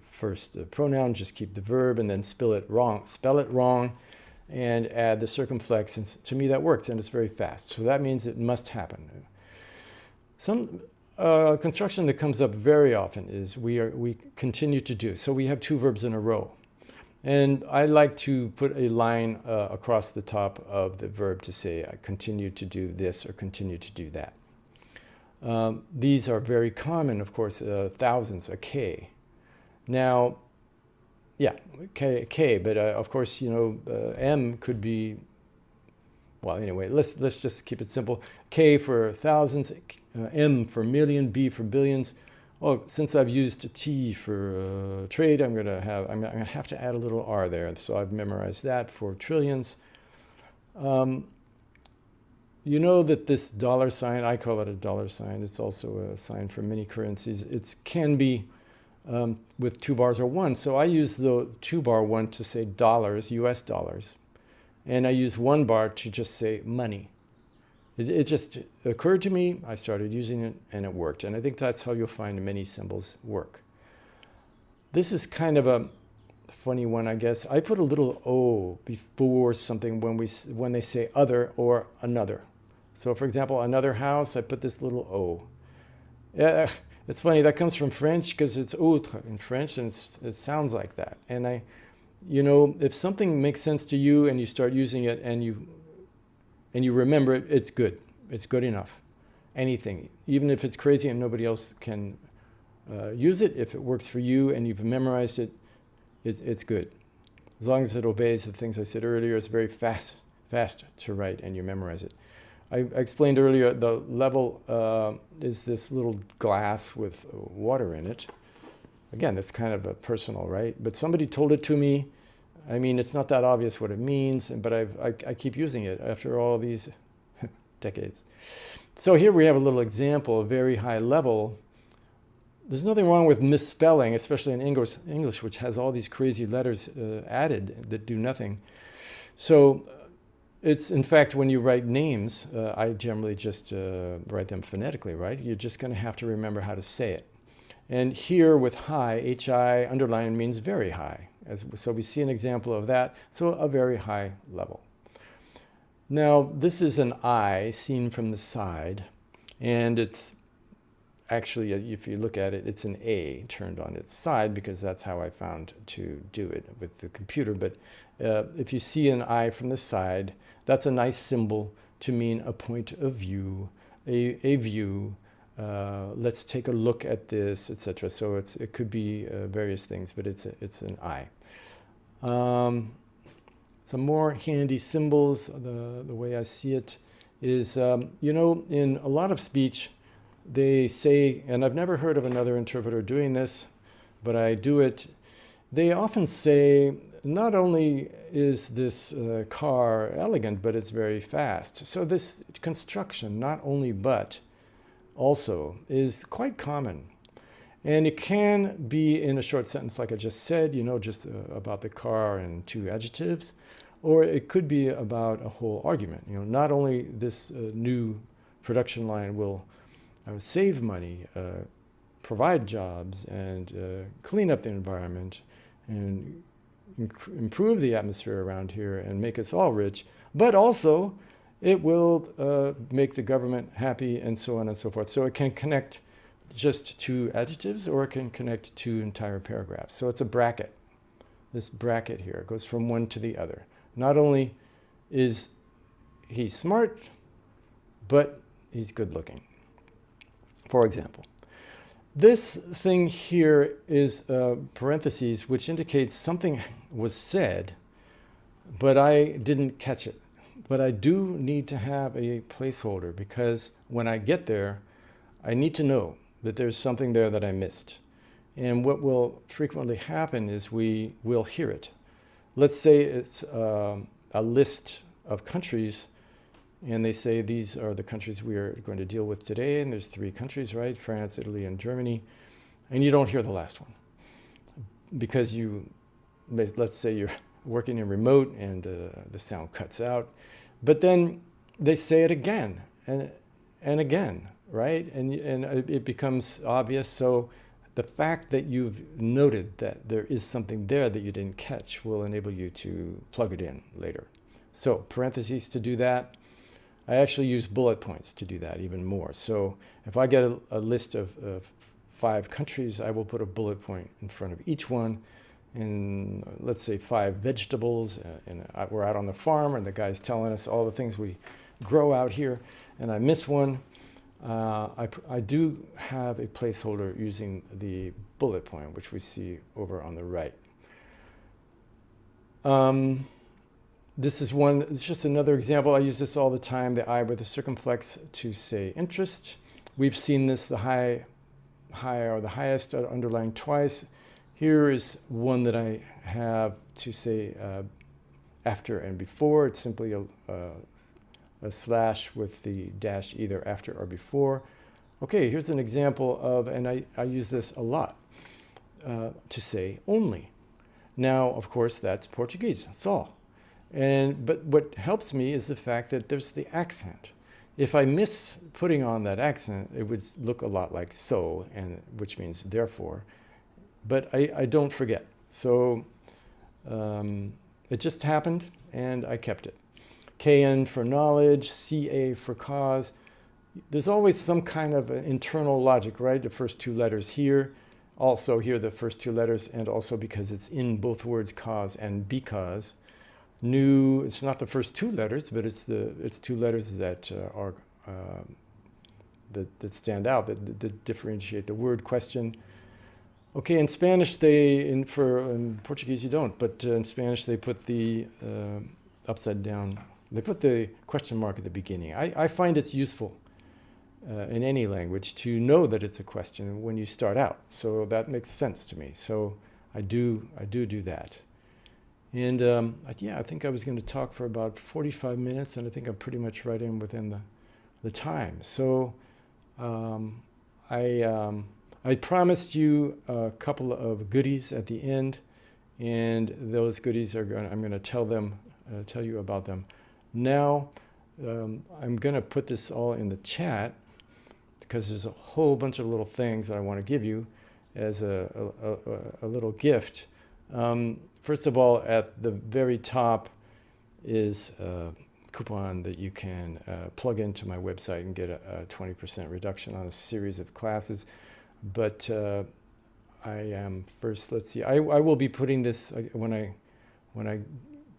C: first pronoun, just keep the verb, and then spell it wrong, and add the circumflex. And to me, that works, and it's very fast. So that means it must happen. Some construction that comes up very often is we continue to do. So we have two verbs in a row. And I like to put a line across the top of the verb to say, I continue to do this or continue to do that. These are very common, of course, thousands, a K. Now, yeah, K, but of course, you know, M could be, well, anyway, let's just keep it simple. K for thousands, M for million, B for billions. Oh, since I've used T for trade, I'm gonna have to add a little R there. So I've memorized that for trillions. You know that this dollar sign, I call it a dollar sign. It's also a sign for many currencies. It can be with 2 bars or 1. So I use the 2 bar one to say dollars, US dollars. And I use 1 bar to just say money. It just occurred to me, I started using it, and it worked. And I think that's how you'll find many symbols work. This is kind of a funny one, I guess. I put a little O before something when they say other or another. So for example, another house, I put this little O. Yeah, it's funny, that comes from French because it's autre in French, and it sounds like that. And you know, if something makes sense to you and you start using it and you remember it, it's good. It's good enough. Anything, even if it's crazy and nobody else can use it, if it works for you and you've memorized it, it's good. As long as it obeys the things I said earlier, it's very fast to write and you memorize it. I explained earlier the level is this little glass with water in it. Again, that's kind of a personal, right? But somebody told it to me. I mean, it's not that obvious what it means, but I keep using it after all these decades. So here we have a little example, a very high level. There's nothing wrong with misspelling, especially in English, which has all these crazy letters added that do nothing. So it's, in fact, when you write names, I generally just write them phonetically, right? You're just going to have to remember how to say it. And here with high, H-I underline means very high. So we see an example of that. So a very high level. Now, this is an I seen from the side. And it's actually, if you look at it, it's an A turned on its side because that's how I found to do it with the computer. But if you see an I from the side, that's a nice symbol to mean a point of view, a view. Let's take a look at this, etc. So it could be various things, but it's an I. some more handy symbols. The way I see it is, you know, in a lot of speech, they say, and I've never heard of another interpreter doing this, but I do it. They often say, not only is this car elegant, but it's very fast. So this construction, not only but, also, is quite common. And it can be in a short sentence, like I just said, you know, just about the car and 2 adjectives, or it could be about a whole argument. You know, not only this new production line will save money, provide jobs, and clean up the environment, and improve the atmosphere around here and make us all rich, but also it will make the government happy and so on and so forth. So it can connect just 2 adjectives, or it can connect 2 entire paragraphs. So it's a bracket. This bracket here goes from one to the other. Not only is he smart, but he's good looking. For example, this thing here is parentheses, which indicates something was said, but I didn't catch it. But I do need to have a placeholder, because when I get there, I need to know that there's something there that I missed. And what will frequently happen is we will hear it. Let's say it's a list of countries, and they say these are the countries we are going to deal with today, and there's 3 countries, right? France, Italy, and Germany. And you don't hear the last one, because let's say you're working in remote and the sound cuts out. But then they say it again and again, right? And it becomes obvious. So the fact that you've noted that there is something there that you didn't catch will enable you to plug it in later. So parentheses to do that. I actually use bullet points to do that even more. So if I get a list of 5 countries, I will put a bullet point in front of each one. And let's say 5 vegetables, and we're out on the farm, and the guy's telling us all the things we grow out here, and I miss one. I do have a placeholder using the bullet point, which we see over on the right. This is one, it's just another example. I use this all the time, the I with the circumflex to say interest. We've seen this, the high or the highest underlined twice. Here is one that I have to say after and before. It's simply a slash with the dash either after or before. Okay, here's an example of, and I use this a lot, to say only. Now, of course, that's Portuguese, só. But what helps me is the fact that there's the accent. If I miss putting on that accent, it would look a lot like so, which means therefore. But I don't forget. So it just happened, and I kept it. KN for knowledge, CA for cause. There's always some kind of an internal logic, right? The first 2 letters here. Also here, the first 2 letters, and also because it's in both words, cause and because. New, it's not the first 2 letters, but it's 2 letters that are that stand out, that differentiate the word question. Okay, in Spanish in Portuguese you don't, but in Spanish they put the upside down. They put the question mark at the beginning. I find it's useful in any language to know that it's a question when you start out. So that makes sense to me. So I do that. And yeah, I think I was going to talk for about 45 minutes, and I think I'm pretty much right in within the time. So I promised you a couple of goodies at the end, and those goodies I'm going to tell you about them now. I'm going to put this all in the chat, because there's a whole bunch of little things that I want to give you as a little gift. First of all, at the very top is a coupon that you can plug into my website and get a 20% reduction on a series of classes. But I am first, let's see, I will be putting this, when I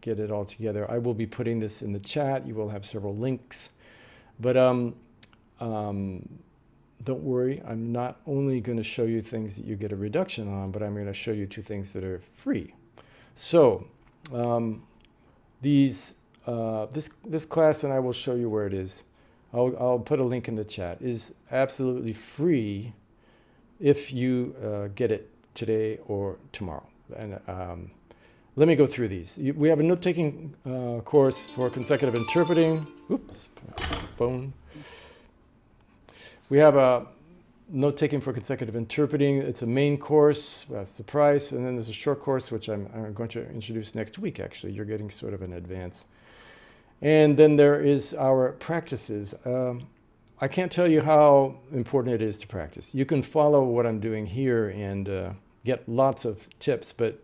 C: get it all together, I will be putting this in the chat. You will have several links. But don't worry, I'm not only going to show you things that you get a reduction on, but I'm going to show you 2 things that are free. So this class, and I will show you where it is. I'll put a link in the chat, is absolutely free if you get it today or tomorrow. And let me go through these. We have a note-taking course for consecutive interpreting. Oops, phone. We have a note-taking for consecutive interpreting. It's a main course, that's the price, and then there's a short course, which I'm going to introduce next week, actually. You're getting sort of an advance. And then there is our practices. I can't tell you how important it is to practice. You can follow what I'm doing here and get lots of tips, but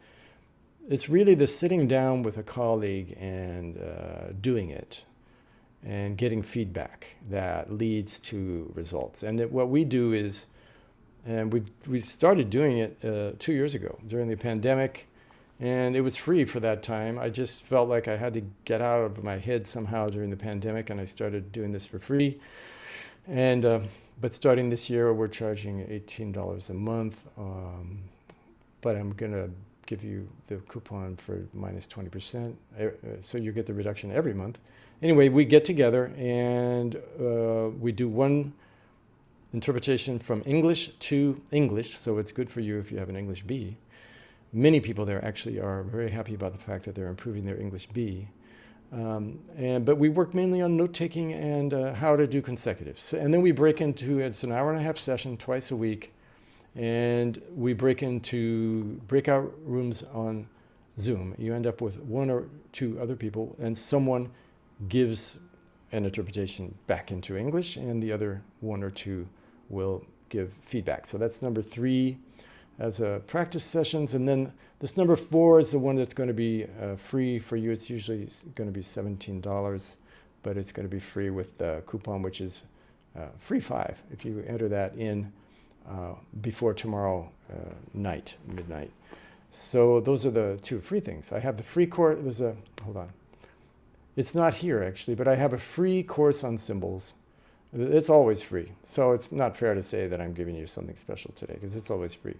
C: it's really the sitting down with a colleague and doing it and getting feedback that leads to results. And what we do is, and we started doing it 2 years ago during the pandemic, and it was free for that time. I just felt like I had to get out of my head somehow during the pandemic, and I started doing this for free. And but starting this year, we're charging $18 a month, but I'm gonna give you the coupon for minus 20%, so you get the reduction every month. Anyway, we get together and we do one interpretation from English to English, so it's good for you if you have an English B. Many people there actually are very happy about the fact that they're improving their English B. But we work mainly on note-taking and how to do consecutives. And then we break into, it's an hour-and-a-half session twice a week, and we break into breakout rooms on Zoom. You end up with 1 or 2 other people, and someone gives an interpretation back into English, and the other 1 or 2 will give feedback. So that's number 3 as a practice sessions. And then this number 4 is the one that's going to be free for you. It's usually going to be $17, but it's going to be free with the coupon, which is free 5 if you enter that in before tomorrow night, midnight. So those are the 2 free things. I have the free course. There's a, hold on. It's not here actually, but I have a free course on symbols. It's always free. So it's not fair to say that I'm giving you something special today because it's always free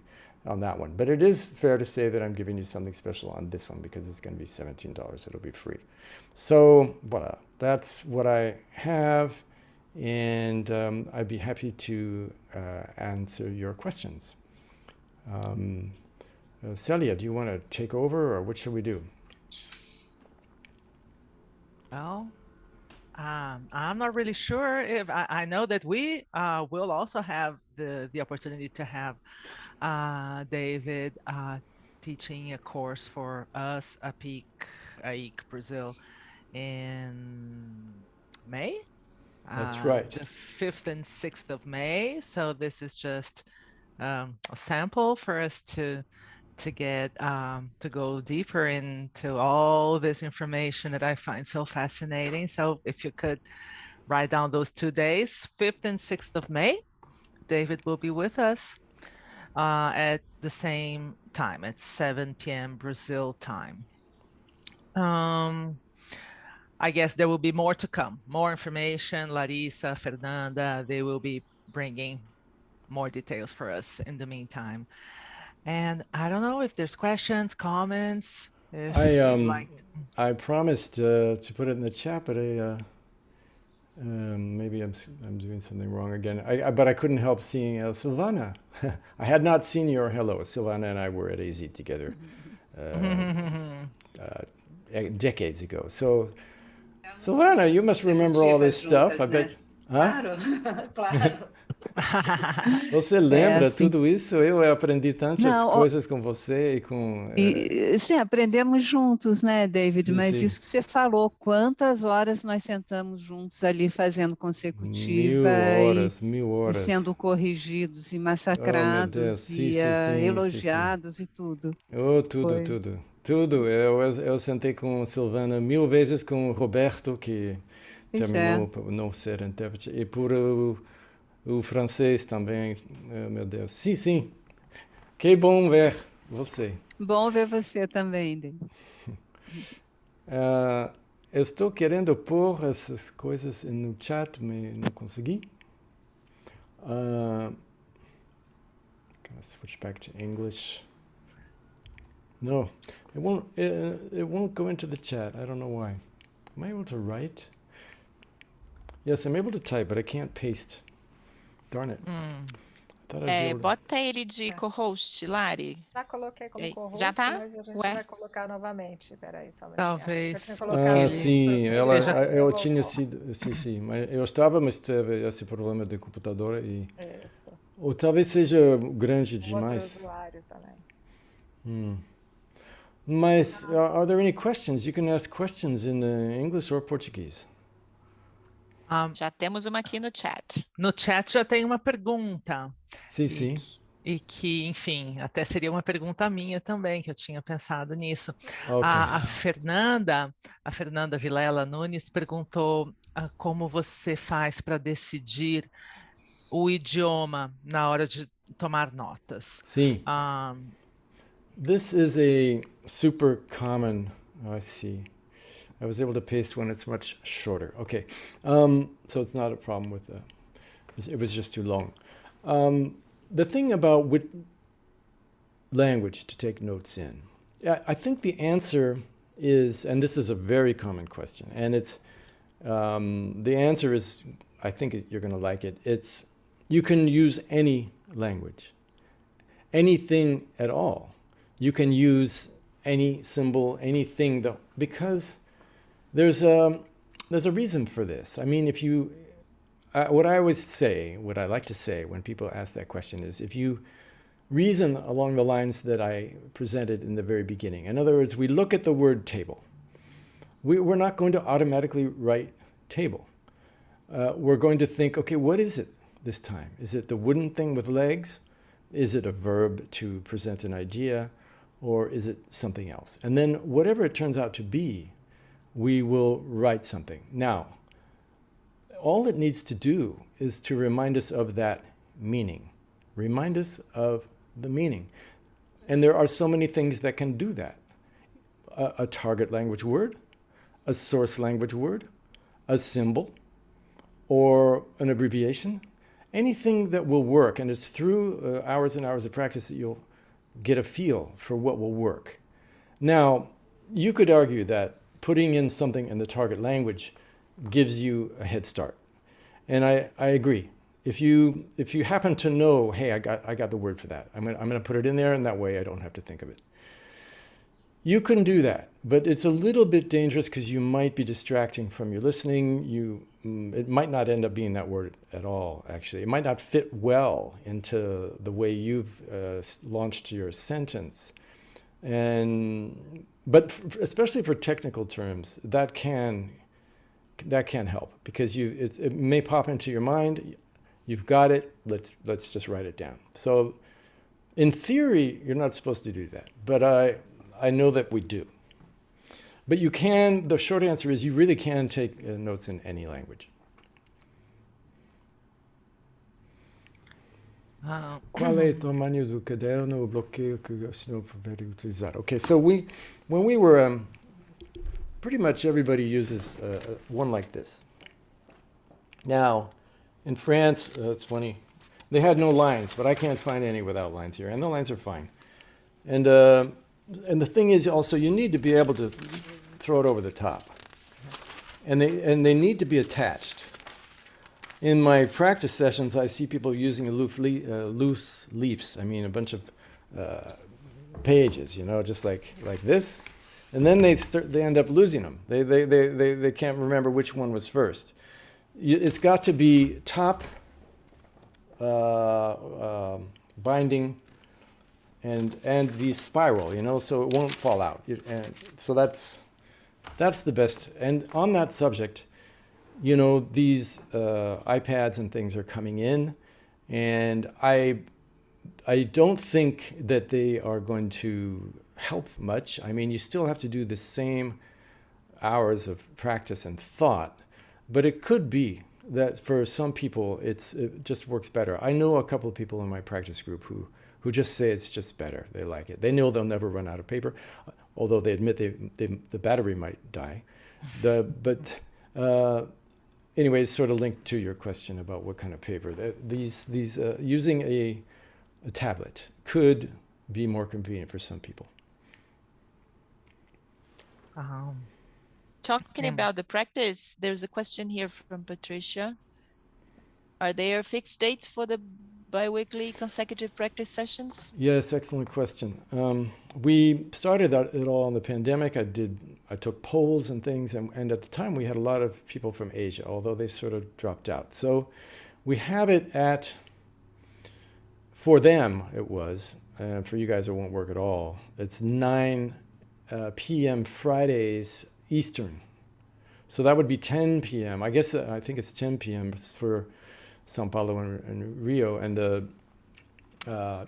C: on that one. But it is fair to say that I'm giving you something special on this one because it's going to be $17. It'll be free. So voila, that's what I have. And I'd be happy to answer your questions. Celia, do you want to take over or what should we do?
B: Well, I'm not really sure if I know that we will also have the opportunity to have David teaching a course for us, AIIC Brasil, in May.
C: That's right.
B: The 5th and 6th of May. So this is just a sample for us to get to go deeper into all this information that I find so fascinating. So if you could write down those 2 days, 5th and 6th of May, David will be with us at the same time, at 7 p.m. Brazil time. I guess there will be more to come, more information. Larissa, Fernanda, they will be bringing more details for us in the meantime. And I don't know if there's questions, comments.
C: I promised to put it in the chat, but maybe I'm doing something wrong again. But I couldn't help seeing Silvana. I had not seen your hello. Silvana and I were at ESIT together decades ago. So, Silvana, you must remember all this stuff. I bet.
D: Claro, claro.
C: Você lembra tudo isso? Eu aprendi tantas coisas com você e com...
D: Sim, aprendemos juntos, né, David?
C: Sim,
D: Mas
C: sim.
D: isso que você falou, quantas horas nós sentamos juntos ali fazendo consecutiva
C: 1000 horas.
D: e sendo corrigidos e
C: Oh, meu Deus.
D: massacrados
C: Sim,
D: e
C: sim,
D: elogiados e tudo.
C: Oh, tudo,
D: Foi.
C: tudo. Tudo. Eu sentei com Silvana 1000 vezes com o Roberto, que terminou por não ser intérprete, e por o francês também, meu Deus. Sim, sim. Que bom ver você.
D: Bom ver você também, David.
C: Estou querendo pôr essas coisas no chat, mas não consegui. Can I switch back to English? No, it won't. It won't go into the chat. I don't know why. Am I able to write? Yes, I'm able to type, but I can't paste. Darn it. I thought I'd be able to...
A: Bota ele de co-host, Lari.
E: Já coloquei como co-host,
A: Já tá?
E: mas a gente
A: Ué?
E: vai colocar novamente. Peraí, só um minutinho.
B: Talvez.
C: sim, eu tinha
E: voltou.
C: sido... Sim, mas eu estava, mas teve esse problema de computador e...
E: Isso.
C: Ou talvez seja grande demais.
E: Outro usuário também.
C: Mas, are there any questions? You can ask questions in English or Portuguese.
A: Já temos uma aqui no chat.
B: No chat já tem uma pergunta.
C: Sim.
B: E que, enfim, até seria uma pergunta minha também, que eu tinha pensado nisso.
C: Okay.
B: A Fernanda Vilela Nunes perguntou como você faz para decidir o idioma na hora de tomar notas.
C: Sim. This is a super common, I see. I was able to paste one, it's much shorter. Okay, so it's not a problem with it was just too long. The thing about what language to take notes in, I think the answer is, and this is a very common question, and it's, the answer is, I think you're going to like it, it's, you can use any language, anything at all. You can use any symbol, anything, because there's a reason for this. I mean, if you, what I like to say when people ask that question is, if you reason along the lines that I presented in the very beginning. In other words, we look at the word table. We're not going to automatically write table. We're going to think, okay, what is it this time? Is it the wooden thing with legs? Is it a verb to present an idea? Or is it something else? And then whatever it turns out to be, we will write something. Now, all it needs to do is to remind us of that meaning. Remind us of the meaning. And there are so many things that can do that. A target language word, a source language word, a symbol, or an abbreviation. Anything that will work, and it's through hours and hours of practice that you'll get a feel for what will work. Now, you could argue that putting in something in the target language gives you a head start. And I agree. If you happen to know, hey, I got the word for that, I'm gonna put it in there, and that way I don't have to think of it. You can do that, but it's a little bit dangerous because you might be distracting from your listening. It might not end up being that word at all, actually. It might not fit well into the way you've launched your sentence. But especially for technical terms, that can help, because it may pop into your mind. You've got it. Let's just write it down. So, in theory, you're not supposed to do that, but I know that we do. But you can. The short answer is you really can take notes in any language. Qual é o tamanho do caderno, o bloqueio que o senhor prefere utilizar? Okay, so when we were, pretty much everybody uses one like this. Now, in France, it's funny, they had no lines, but I can't find any without lines here, and the lines are fine. And the thing is also, you need to be able to throw it over the top. And they need to be attached. In my practice sessions, I see people using loose leaves. I mean, a bunch of pages, just like this. And then they end up losing them. They can't remember which one was first. It's got to be top binding and the spiral, so it won't fall out. And so that's the best. And on that subject, these iPads and things are coming in, and I don't think that they are going to help much. I mean, you still have to do the same hours of practice and thought, but it could be that for some people it just works better. I know a couple of people in my practice group who just say it's just better. They like it. They know they'll never run out of paper, although they admit the battery might die. Anyway, it's sort of linked to your question about what kind of paper. These using a tablet could be more convenient for some people.
A: Talking
B: Yeah.
A: about the practice, there's a question here from Patricia. Are there fixed dates for the bi-weekly consecutive practice sessions?
C: Yes, excellent question. We started it all in the pandemic. I took polls and things, and at the time we had a lot of people from Asia, although they sort of dropped out. So we have it for them it was, for you guys it won't work at all. It's 9 p.m. Fridays Eastern. So that would be 10 p.m. I guess I think it's 10 p.m. for Sao Paulo and Rio, and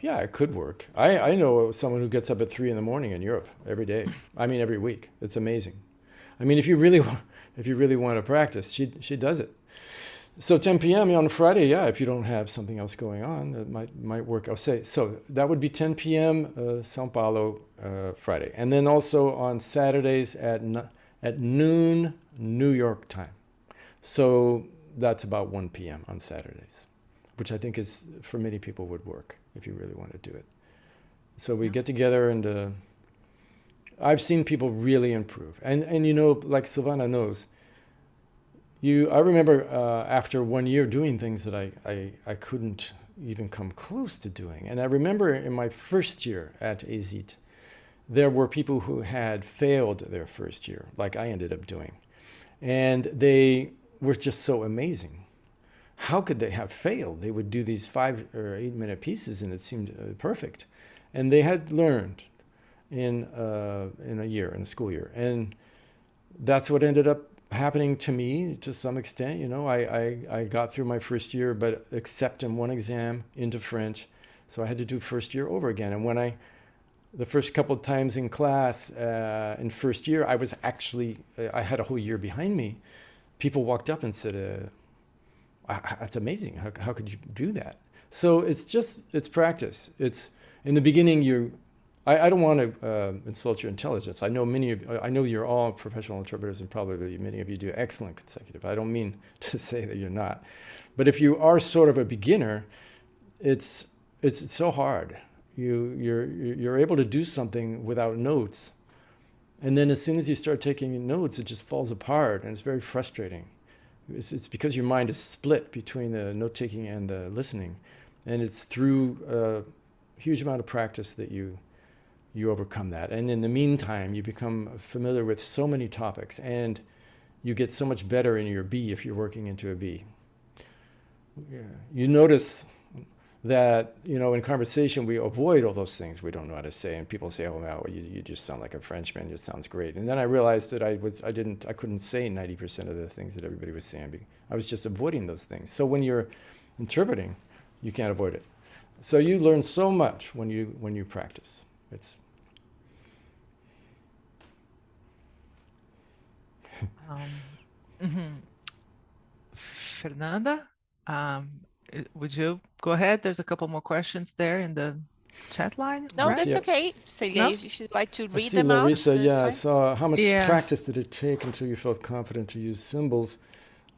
C: yeah, it could work. I know someone who gets up at 3 in the morning in Europe every day. I mean, every week. It's amazing. I mean, if you really want to practice, she does it. So 10 p.m. on Friday, yeah, if you don't have something else going on, it might work. I'll say so. That would be 10 p.m. Sao Paulo Friday, and then also on Saturdays at noon New York time. So that's about 1 p.m. on Saturdays, which I think is for many people would work if you really want to do it. So we get together, and I've seen people really improve, and you know, like Silvana knows. I remember after 1 year doing things that I couldn't even come close to doing. And I remember in my first year at ESIT, there were people who had failed their first year, like I ended up doing. And they were just so amazing. How could they have failed? They would do these 5 or 8 minute pieces and it seemed perfect. And they had learned in a year, in a school year. And that's what ended up happening to me to some extent. You know, I got through my first year, but except in one exam into French. So I had to do first year over again. And when the first couple of times in class in first year, I was actually, I had a whole year behind me. People walked up and said, that's amazing. How could you do that? So it's practice. It's in the beginning, I don't want to insult your intelligence. I know I know you're all professional interpreters, and probably many of you do excellent consecutive. I don't mean to say that you're not, but if you are sort of a beginner, it's so hard. You're able to do something without notes, and then as soon as you start taking notes, it just falls apart, and it's very frustrating. It's because your mind is split between the note taking and the listening, and it's through a huge amount of practice that you overcome that. And in the meantime, you become familiar with so many topics, and you get so much better in your B if you're working into a B. Yeah. You notice that, you know, in conversation, we avoid all those things we don't know how to say, and people say, oh, wow, you just sound like a Frenchman, it sounds great. And then I realized that I couldn't say 90% of the things that everybody was saying. I was just avoiding those things. So when you're interpreting, you can't avoid it. So you learn so much when you practice.
B: Fernanda, would you go ahead? There's a couple more questions there in the chat line.
A: No,
B: right?
A: that's okay.
B: No?
A: If you'd like to read
C: see
A: them
C: Larissa,
A: out.
C: yeah, I saw how much
B: Yeah.
C: practice did it take until you felt confident to use symbols?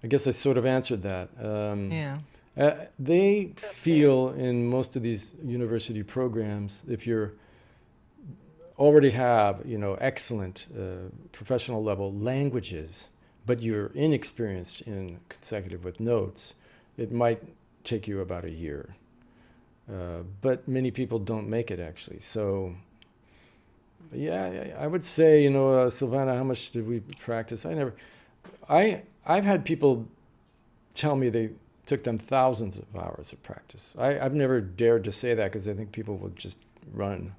C: I guess I sort of answered that.
B: Yeah.
C: They feel in most of these university programs, if you're already have, you know, excellent professional level languages, but you're inexperienced in consecutive with notes, it might take you about a year. But many people don't make it actually. So yeah, I would say, you know, Silvana, how much did we practice? I've had people tell me they took them thousands of hours of practice. I've never dared to say that because I think people would just run.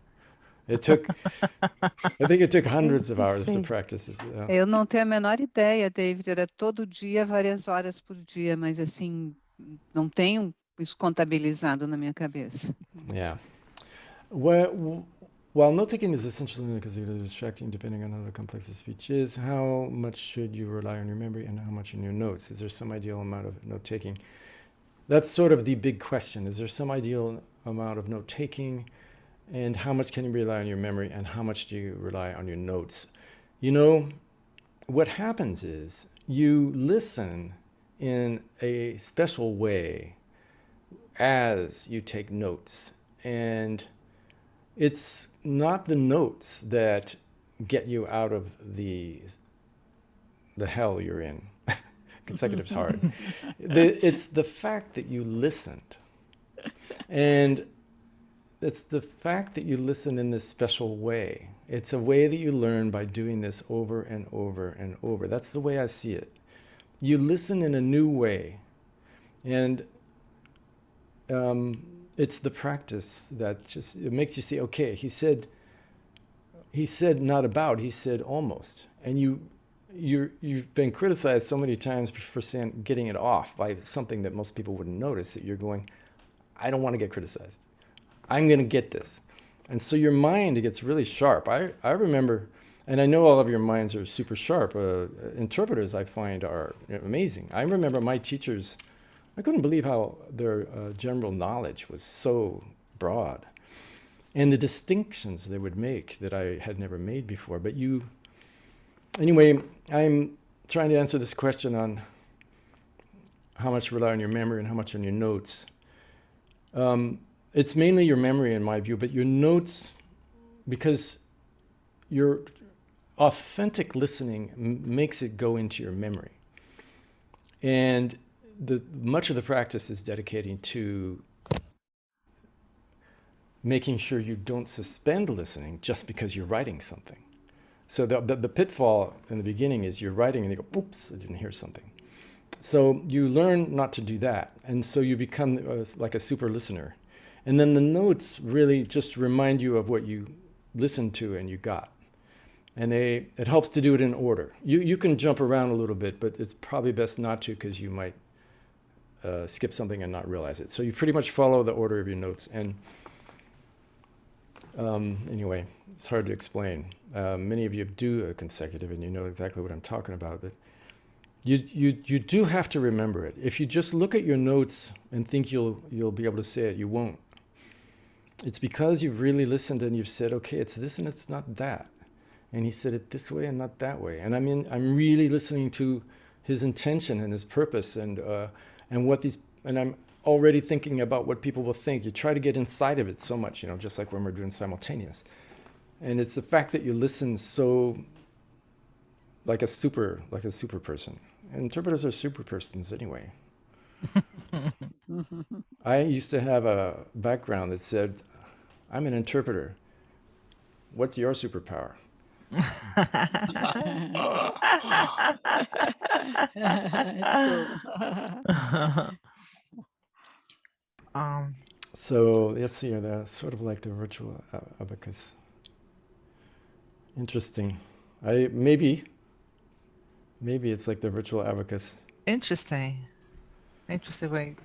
C: I think it took hundreds of hours to practice this.
D: Eu não tenho a menor ideia, David, era todo dia, várias horas por dia, mas assim, não tenho isso contabilizado na minha cabeça.
C: Yeah. While note-taking is essentially considered distracting depending on how complex the speech is, how much should you rely on your memory and how much on your notes? Is there some ideal amount of note-taking? That's sort of the big question. Is there some ideal amount of note-taking, and how much can you rely on your memory and how much do you rely on your notes? You know, what happens is you listen in a special way as you take notes, and it's not the notes that get you out of the hell you're in. Consecutive's hard. It's the fact that you listened. And it's the fact that you listen in this special way. It's a way that you learn by doing this over and over and over. That's the way I see it. You listen in a new way. And it's the practice that just, it makes you say, okay, he said not about, he said almost. And you've been criticized so many times for getting it off by something that most people wouldn't notice, that you're going, I don't want to get criticized. I'm going to get this. And so your mind gets really sharp. I remember, and I know all of your minds are super sharp. Interpreters, I find, are amazing. I remember my teachers, I couldn't believe how their general knowledge was so broad. And the distinctions they would make that I had never made before. But anyway, I'm trying to answer this question on how much rely on your memory and how much on your notes. It's mainly your memory in my view, but your notes, because your authentic listening makes it go into your memory. And much of the practice is dedicating to making sure you don't suspend listening just because you're writing something. So the pitfall in the beginning is you're writing and you go, oops, I didn't hear something. So you learn not to do that. And so you become like a super listener. And then the notes really just remind you of what you listened to and you got. And it helps to do it in order. You can jump around a little bit, but it's probably best not to, because you might skip something and not realize it. So you pretty much follow the order of your notes. And anyway, it's hard to explain. Many of you do a consecutive and you know exactly what I'm talking about. But you do have to remember it. If you just look at your notes and think you'll be able to say it, you won't. It's because you've really listened and you've said, okay, it's this and it's not that. And he said it this way and not that way. And I'm really listening to his intention and his purpose and I'm already thinking about what people will think. You try to get inside of it so much, just like when we're doing simultaneous. And it's the fact that you listen so like a super person. And interpreters are super persons anyway. I used to have a background that said, I'm an interpreter. What's your superpower? So let's see, they're sort of like the virtual abacus. Interesting. Maybe it's like the virtual abacus.
B: Interesting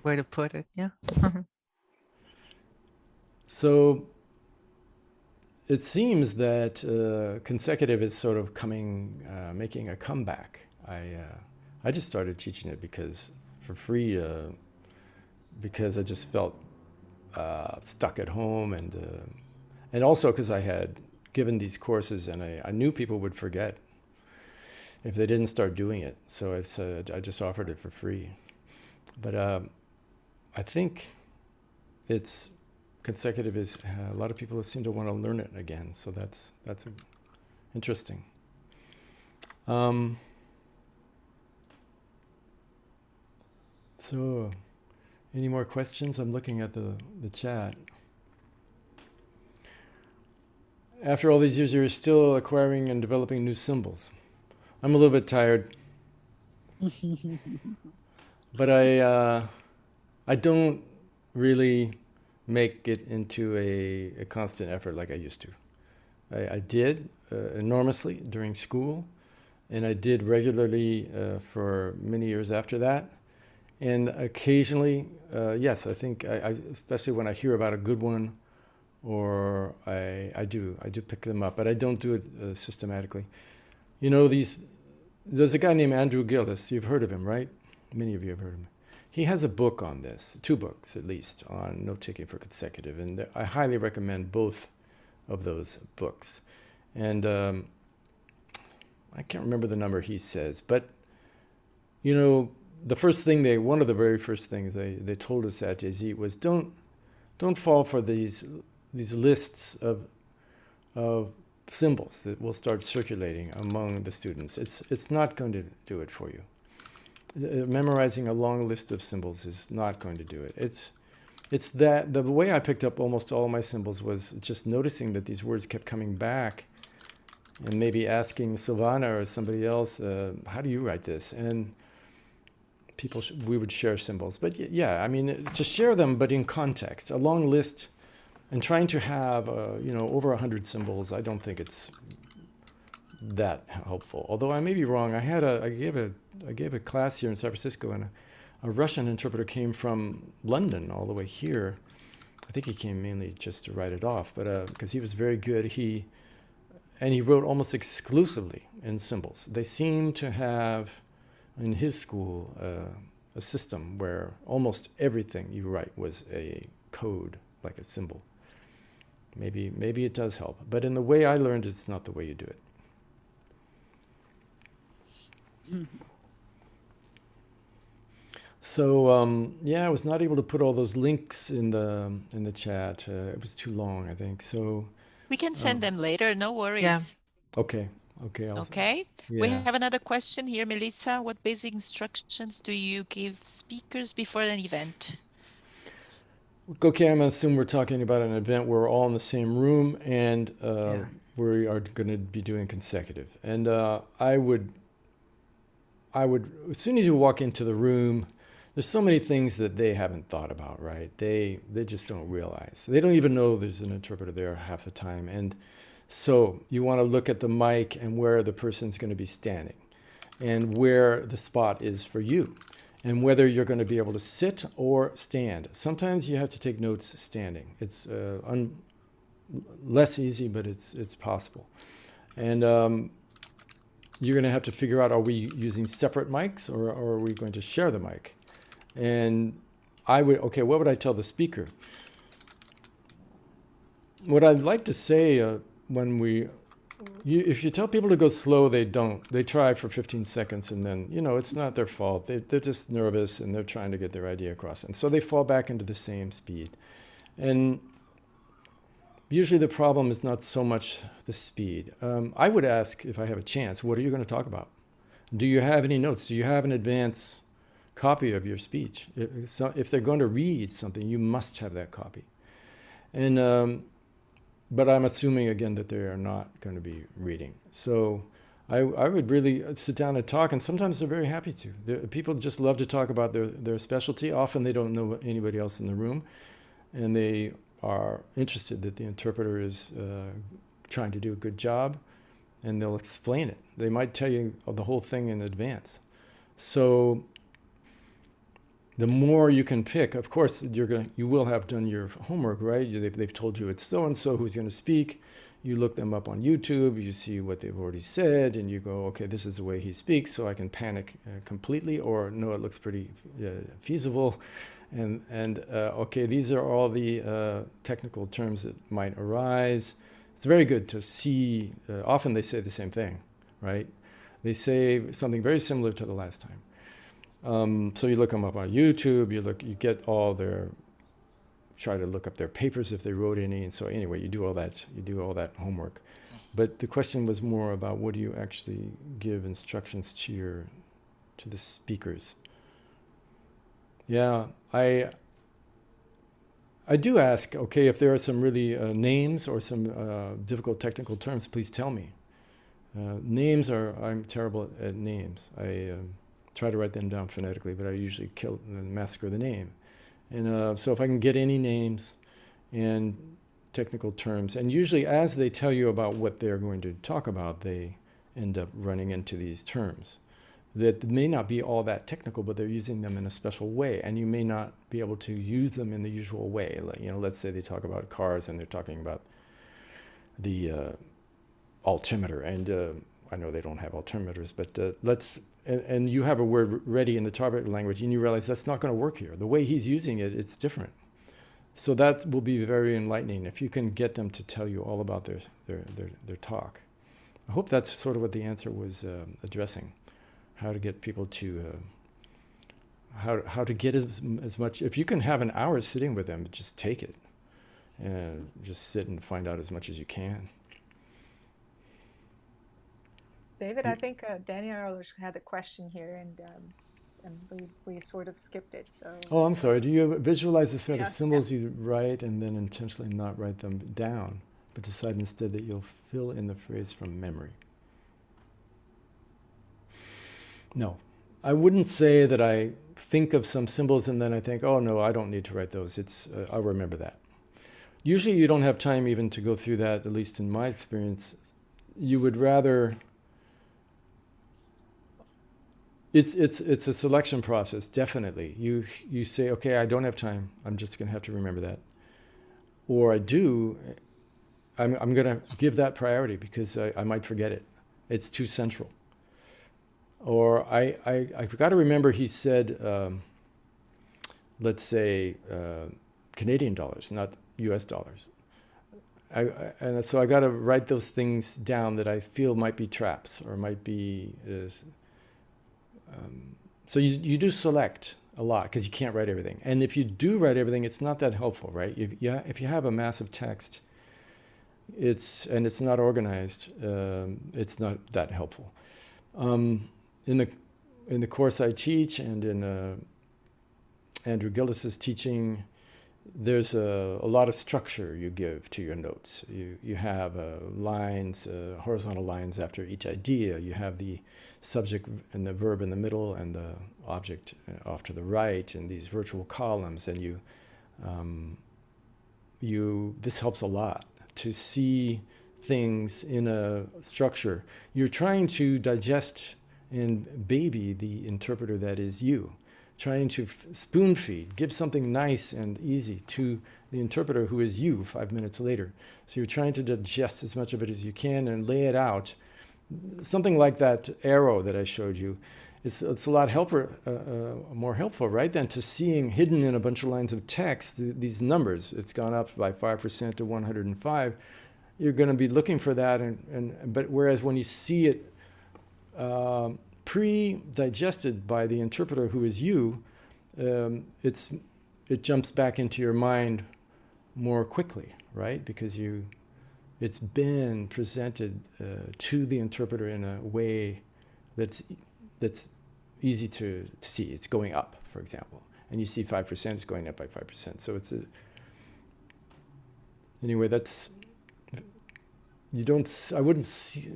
B: way to put it. Yeah.
C: So it seems that consecutive is sort of making a comeback. I just started teaching it for free because I just felt stuck at home, and also because I had given these courses and I knew people would forget if they didn't start doing it. So I just offered it for free. But I think consecutive is, a lot of people seem to want to learn it again. So that's interesting. So any more questions? I'm looking at the chat. After all these years, you're still acquiring and developing new symbols. I'm a little bit tired. But I don't really make it into a constant effort like I used to. I did enormously during school, and I did regularly for many years after that. And occasionally, yes, I think, especially when I hear about a good one, or I do pick them up, but I don't do it systematically. There's a guy named Andrew Gillis. You've heard of him, right? Many of you have heard of him. He has a book on this, 2 books at least, on note-taking for consecutive, and I highly recommend both of those books. And I can't remember the number he says, but one of the very first things they told us at ESIT was don't fall for these lists of symbols that will start circulating among the students. It's not going to do it for you. Memorizing a long list of symbols is not going to do it. It's that the way I picked up almost all my symbols was just noticing that these words kept coming back, and maybe asking Silvana or somebody else, how do you write this? And we would share symbols. But yeah, I mean, to share them, but in context, a long list, and trying to have, over 100 symbols, I don't think it's that helpful. Although I may be wrong. I gave a class here in San Francisco, and a Russian interpreter came from London all the way here. I think he came mainly just to write it off, but because he was very good, he wrote almost exclusively in symbols. They seem to have, in his school, a system where almost everything you write was a code, like a symbol. Maybe it does help, but in the way I learned, it's not the way you do it. So yeah, I was not able to put all those links in the chat. It was too long, I think. So
A: we can send them later. No worries.
B: Yeah.
C: Okay.
A: Okay.
C: Yeah.
A: We have another question here, Melissa. What basic instructions do you give speakers before an event?
C: Okay, I'm going to assume we're talking about an event where we're all in the same room, and we are going to be doing consecutive. And I would, as soon as you walk into the room, there's so many things that they haven't thought about, right? They just don't realize. They don't even know there's an interpreter there half the time. And so you want to look at the mic and where the person's going to be standing, and where the spot is for you, and whether you're going to be able to sit or stand. Sometimes you have to take notes standing. It's less easy, but it's possible. And you're going to have to figure out, are we using separate mics, or are we going to share the mic? And what would I tell the speaker? What I'd like to say if you tell people to go slow, they don't. They try for 15 seconds, and then, it's not their fault. They're just nervous, and they're trying to get their idea across. And so they fall back into the same speed. And usually the problem is not so much the speed. I would ask, if I have a chance, what are you going to talk about? Do you have any notes? Do you have an advance copy of your speech? If they're going to read something, you must have that copy. And but I'm assuming, again, that they are not going to be reading. So I would really sit down and talk, and sometimes they're very happy to. People just love to talk about their specialty. Often they don't know anybody else in the room, and they are interested that the interpreter is trying to do a good job, and they'll explain it. They might tell you the whole thing in advance. So the more you can pick, of course, you will have done your homework, right? They've told you it's so-and-so who's going to speak. You look them up on YouTube, you see what they've already said, and you go, okay, this is the way he speaks, so I can panic completely, or no, it looks pretty feasible. And okay, these are all the technical terms that might arise. It's very good to see, often they say the same thing, right? They say something very similar to the last time. So you look them up on YouTube, you get try to look up their papers if they wrote any, and so anyway, you do all that homework. But the question was more about, what do you actually give instructions to the speakers? Yeah, I do ask, okay, if there are some really names or some difficult technical terms, please tell me. I'm terrible at names. I try to write them down phonetically, but I usually kill and massacre the name. And so if I can get any names and technical terms, and usually as they tell you about what they're going to talk about, they end up running into these terms that may not be all that technical, but they're using them in a special way, and you may not be able to use them in the usual way. Like, let's say they talk about cars and they're talking about the altimeter, and I know they don't have altimeters, but and you have a word ready in the target language, and you realize that's not going to work here. The way he's using it, it's different. So that will be very enlightening if you can get them to tell you all about their talk. I hope that's sort of what the answer was addressing. How to get people to, how to get as much, if you can have an hour sitting with them, just take it. And just sit and find out as much as you can.
E: David, I think Daniel had a question here, and we sort of skipped it. So.
C: Oh, I'm sorry. Do you visualize a set of
E: Yeah,
C: symbols you write and then intentionally not write them down, but decide instead that you'll fill in the phrase from memory? No. I wouldn't say that I think of some symbols and then I think, oh no, I don't need to write those. I'll remember that. Usually you don't have time even to go through that, at least in my experience. You would rather... It's a selection process, definitely. You say, okay, I don't have time. I'm just going to have to remember that. Or I do. I'm going to give that priority because I might forget it. It's too central. Or I've got to remember he said, let's say, Canadian dollars, not US dollars. And so I got to write those things down that I feel might be traps or might be... so you do select a lot because you can't write everything. And if you do write everything, it's not that helpful, right? If you have a massive text, it's not organized, it's not that helpful. In the course I teach and in Andrew Gillis's teaching, there's a lot of structure you give to your notes. You have lines, horizontal lines after each idea. You have the subject and the verb in the middle and the object off to the right in these virtual columns. And this helps a lot to see things in a structure. You're trying to digest and baby the interpreter that is you. Trying to spoon feed, give something nice and easy to the interpreter who is you 5 minutes later. So you're trying to digest as much of it as you can and lay it out. Something like that arrow that I showed you, it's a lot more helpful, right, than to seeing hidden in a bunch of lines of text these numbers. It's gone up by 5% to 105. You're going to be looking for that, but whereas when you see it pre-digested by the interpreter who is you, it jumps back into your mind more quickly, right? Because it's been presented to the interpreter in a way that's easy to see. It's going up, for example, and you see 5%, it's going up by 5%. So anyway, that's... I wouldn't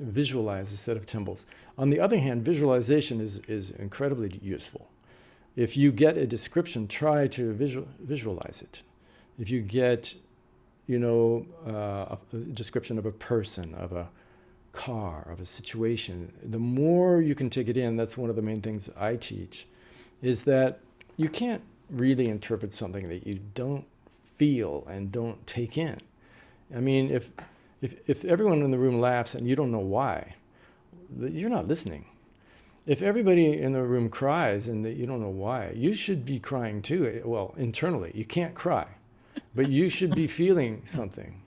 C: visualize a set of symbols. On the other hand, visualization is incredibly useful. If you get a description, try to visualize it. If you get, a description of a person, of a car, of a situation, the more you can take it in, that's one of the main things I teach, is that you can't really interpret something that you don't feel and don't take in. I mean, if everyone in the room laughs and you don't know why, you're not listening. If everybody in the room cries and you don't know why, you should be crying too. Well, internally, you can't cry, but you should be feeling something.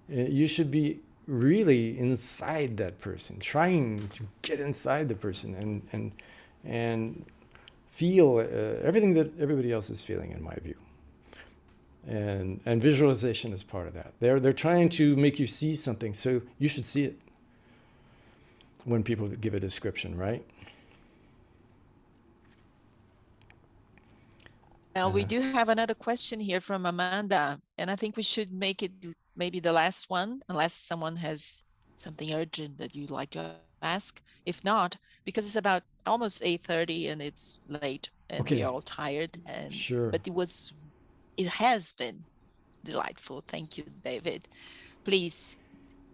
C: You should be really inside that person, trying to get inside the person and feel everything that everybody else is feeling, in my view. And visualization is part of that. They're trying to make you see something, so you should see it when people give a description, right?
A: Now, we do have another question here from Amanda, and I think we should make it maybe the last one, unless someone has something urgent that you'd like to ask. If not, because it's about almost 8:30 and it's late, and
C: Okay.
A: we're all tired. And
C: Sure.
A: But it has been delightful. Thank you, David. Please,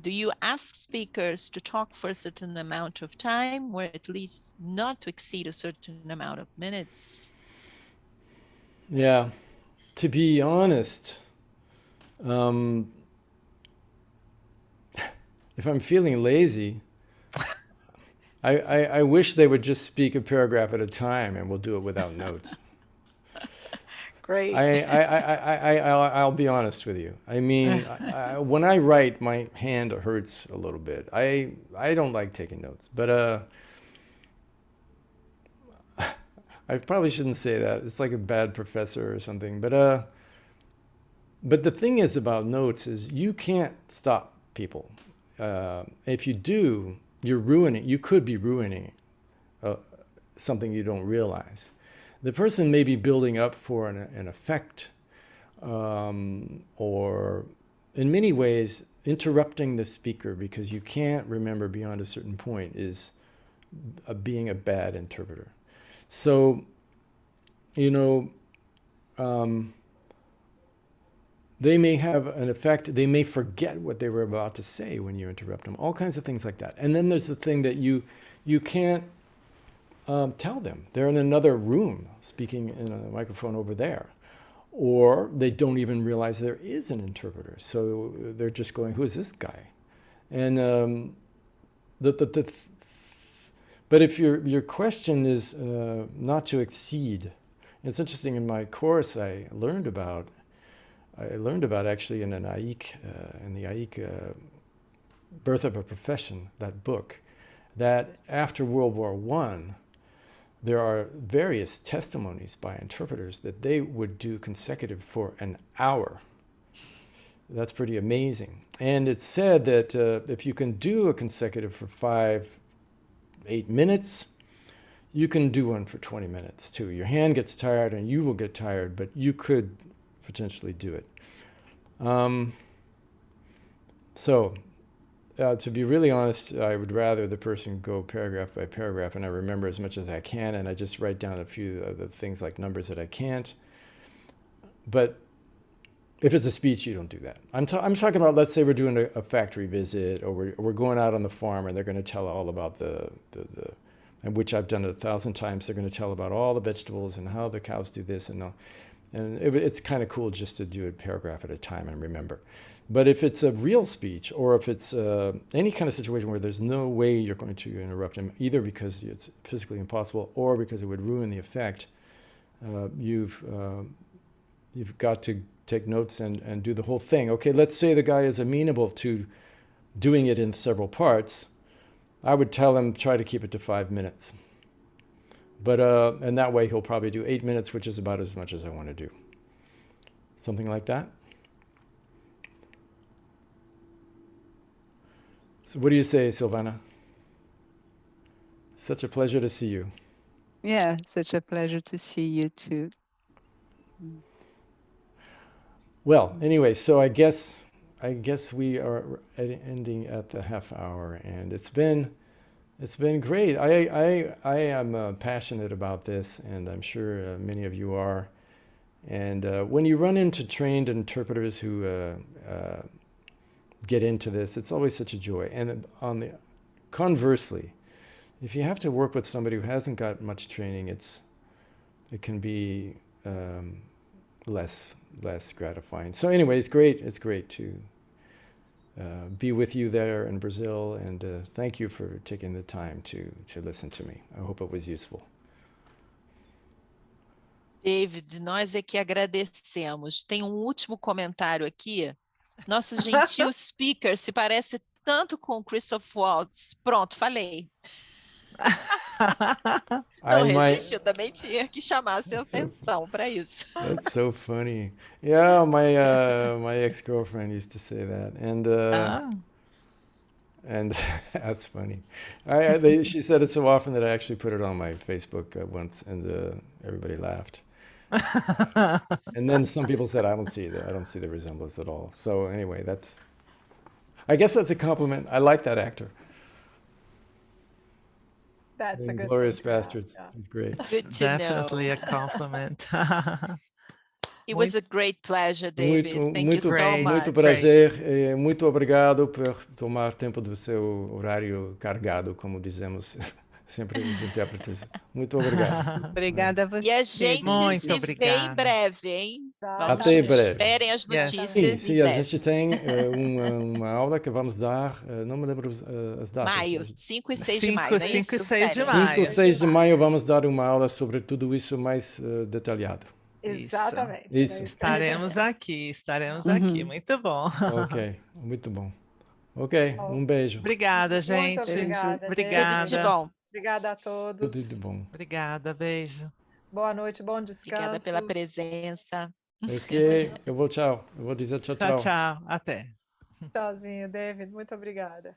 A: do you ask speakers to talk for a certain amount of time, or at least not to exceed a certain amount of minutes?
C: Yeah, to be honest, if I'm feeling lazy, I wish they would just speak a paragraph at a time and we'll do it without notes.
A: Great.
C: I'll be honest with you. I mean, when I write, my hand hurts a little bit. I don't like taking notes, but I probably shouldn't say that. It's like a bad professor or something. But the thing is about notes is you can't stop people. If you do, you could be ruining something you don't realize. The person may be building up for an effect, or in many ways, interrupting the speaker because you can't remember beyond a certain point is being a bad interpreter. So, you know, they may have an effect, they may forget what they were about to say when you interrupt them, all kinds of things like that. And then there's the thing that you can't tell them. They're in another room speaking in a microphone over there. Or they don't even realize there is an interpreter. So they're just going, who is this guy? And but if your question is not to exceed, it's interesting. In my course, I learned about actually in an AIIC, in the AIIC Birth of a Profession, that book, that after World War I, there are various testimonies by interpreters that they would do consecutive for an hour. That's pretty amazing. And it's said that if you can do a consecutive for 5-8 minutes, you can do one for 20 minutes too. Your hand gets tired and you will get tired, but you could potentially do it. To be really honest, I would rather the person go paragraph by paragraph and I remember as much as I can and I just write down a few of the things like numbers that I can't. But if it's a speech, you don't do that. I'm talking about, let's say we're doing a factory visit, or we're going out on the farm and they're going to tell all about and which I've done 1,000 times, they're going to tell about all the vegetables and how the cows do this and all. And it's kind of cool just to do a paragraph at a time and remember. But if it's a real speech, or if it's any kind of situation where there's no way you're going to interrupt him, either because it's physically impossible or because it would ruin the effect, you've got to take notes and do the whole thing. Okay, let's say the guy is amenable to doing it in several parts. I would tell him, try to keep it to 5 minutes. But and that way he'll probably do 8 minutes, which is about as much as I want to do. Something like that. So what do you say, Silvana? Such a pleasure to see you.
D: Yeah, such a pleasure to see you too.
C: Well, anyway, so I guess we are ending at the half hour, and it's been great. I am passionate about this, and I'm sure many of you are. And when you run into trained interpreters who get into this, it's always such a joy. And conversely, if you have to work with somebody who hasn't got much training, it can be less gratifying. So anyway, it's great to be with you there in Brazil, and thank you for taking the time to listen to me. I hope it was useful.
A: David, nós é que agradecemos. Tem último comentário aqui. Nosso gentil speaker se parece tanto com Christoph Waltz. Pronto, falei. Não resistiu, também tinha que chamar a sua atenção para isso.
C: That's so funny. Yeah, my ex-girlfriend used to say that, and that's funny. She said it so often that I actually put it on my Facebook once, and everybody laughed. And then some people said, I don't see the resemblance at all. So anyway, I guess that's a compliment. I like that actor.
E: That's a good
C: Glorious Bastards.
E: Yeah.
C: It's great.
A: Good to
B: Definitely
A: know.
B: a compliment.
A: It was a great pleasure, David. Thank you so much.
C: Muito prazer. Muito obrigado por tomar tempo do seu horário cargado, como dizemos sempre os intérpretes. Muito obrigado.
D: Obrigada a você.
A: E a gente
B: Muito
A: se vê
B: obrigado.
A: em breve, hein?
C: Até breve.
A: Esperem as notícias.
C: Sim, a gente tem uma aula que vamos dar, não me lembro as datas.
A: Maio, 5 e 6 de maio, não é
B: 5 e
A: isso?
B: 6 de
A: Sério?
B: maio.
C: 5 e 6 de maio vamos dar uma aula sobre tudo isso mais detalhado.
E: Exatamente.
C: Isso.
B: Estaremos aqui. Muito bom.
C: Ok, muito bom. Ok, beijo.
B: Obrigada, gente.
E: Muito obrigada.
B: Obrigada.
A: Tudo de bom.
E: Obrigada a todos.
C: Tudo de bom.
B: Obrigada, beijo.
E: Boa noite, bom descanso.
A: Obrigada pela presença.
C: Ok, eu vou tchau. Eu vou dizer tchau, tchau.
B: Tchau, tchau. Até.
E: Tchauzinho, David. Muito obrigada.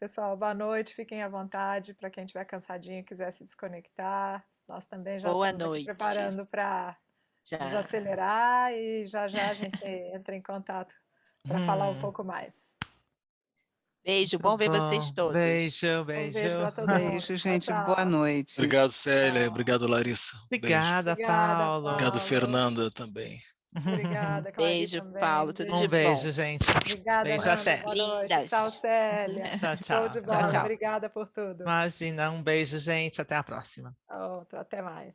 E: pessoal. Boa noite, fiquem à vontade para quem estiver cansadinho e quiser se desconectar. Nós também já
A: Boa
E: estamos aqui
A: noite.
E: preparando para
A: Já.
E: desacelerar e já a gente entra em contato para falar um pouco mais.
A: Beijo, bom ver vocês todos.
B: Beijo,
E: Um beijo
B: beijo.
E: para todo mundo.
D: Beijo, gente.
E: Tchau,
D: Boa
E: tchau.
D: noite.
F: Obrigado, Célia.
E: Tchau.
F: Obrigado, Larissa. Beijo.
B: Obrigada,
E: Obrigada,
B: Paulo.
F: Obrigado,
E: Paulo.
F: Fernanda, também.
E: Obrigada, Clarice
A: Beijo,
E: também.
A: Paulo, tudo de
B: Um beijo,
A: bom.
B: gente.
E: Obrigada,
B: Beijo,
E: Nanda.
B: até.
E: Boa noite.
A: Lindas.
E: Tchau, Célia.
B: Tchau,
E: Show
B: tchau.
E: de bola.
A: tchau.
E: Obrigada por tudo.
B: Imagina, um beijo, gente. Até a próxima.
E: Outro, até mais.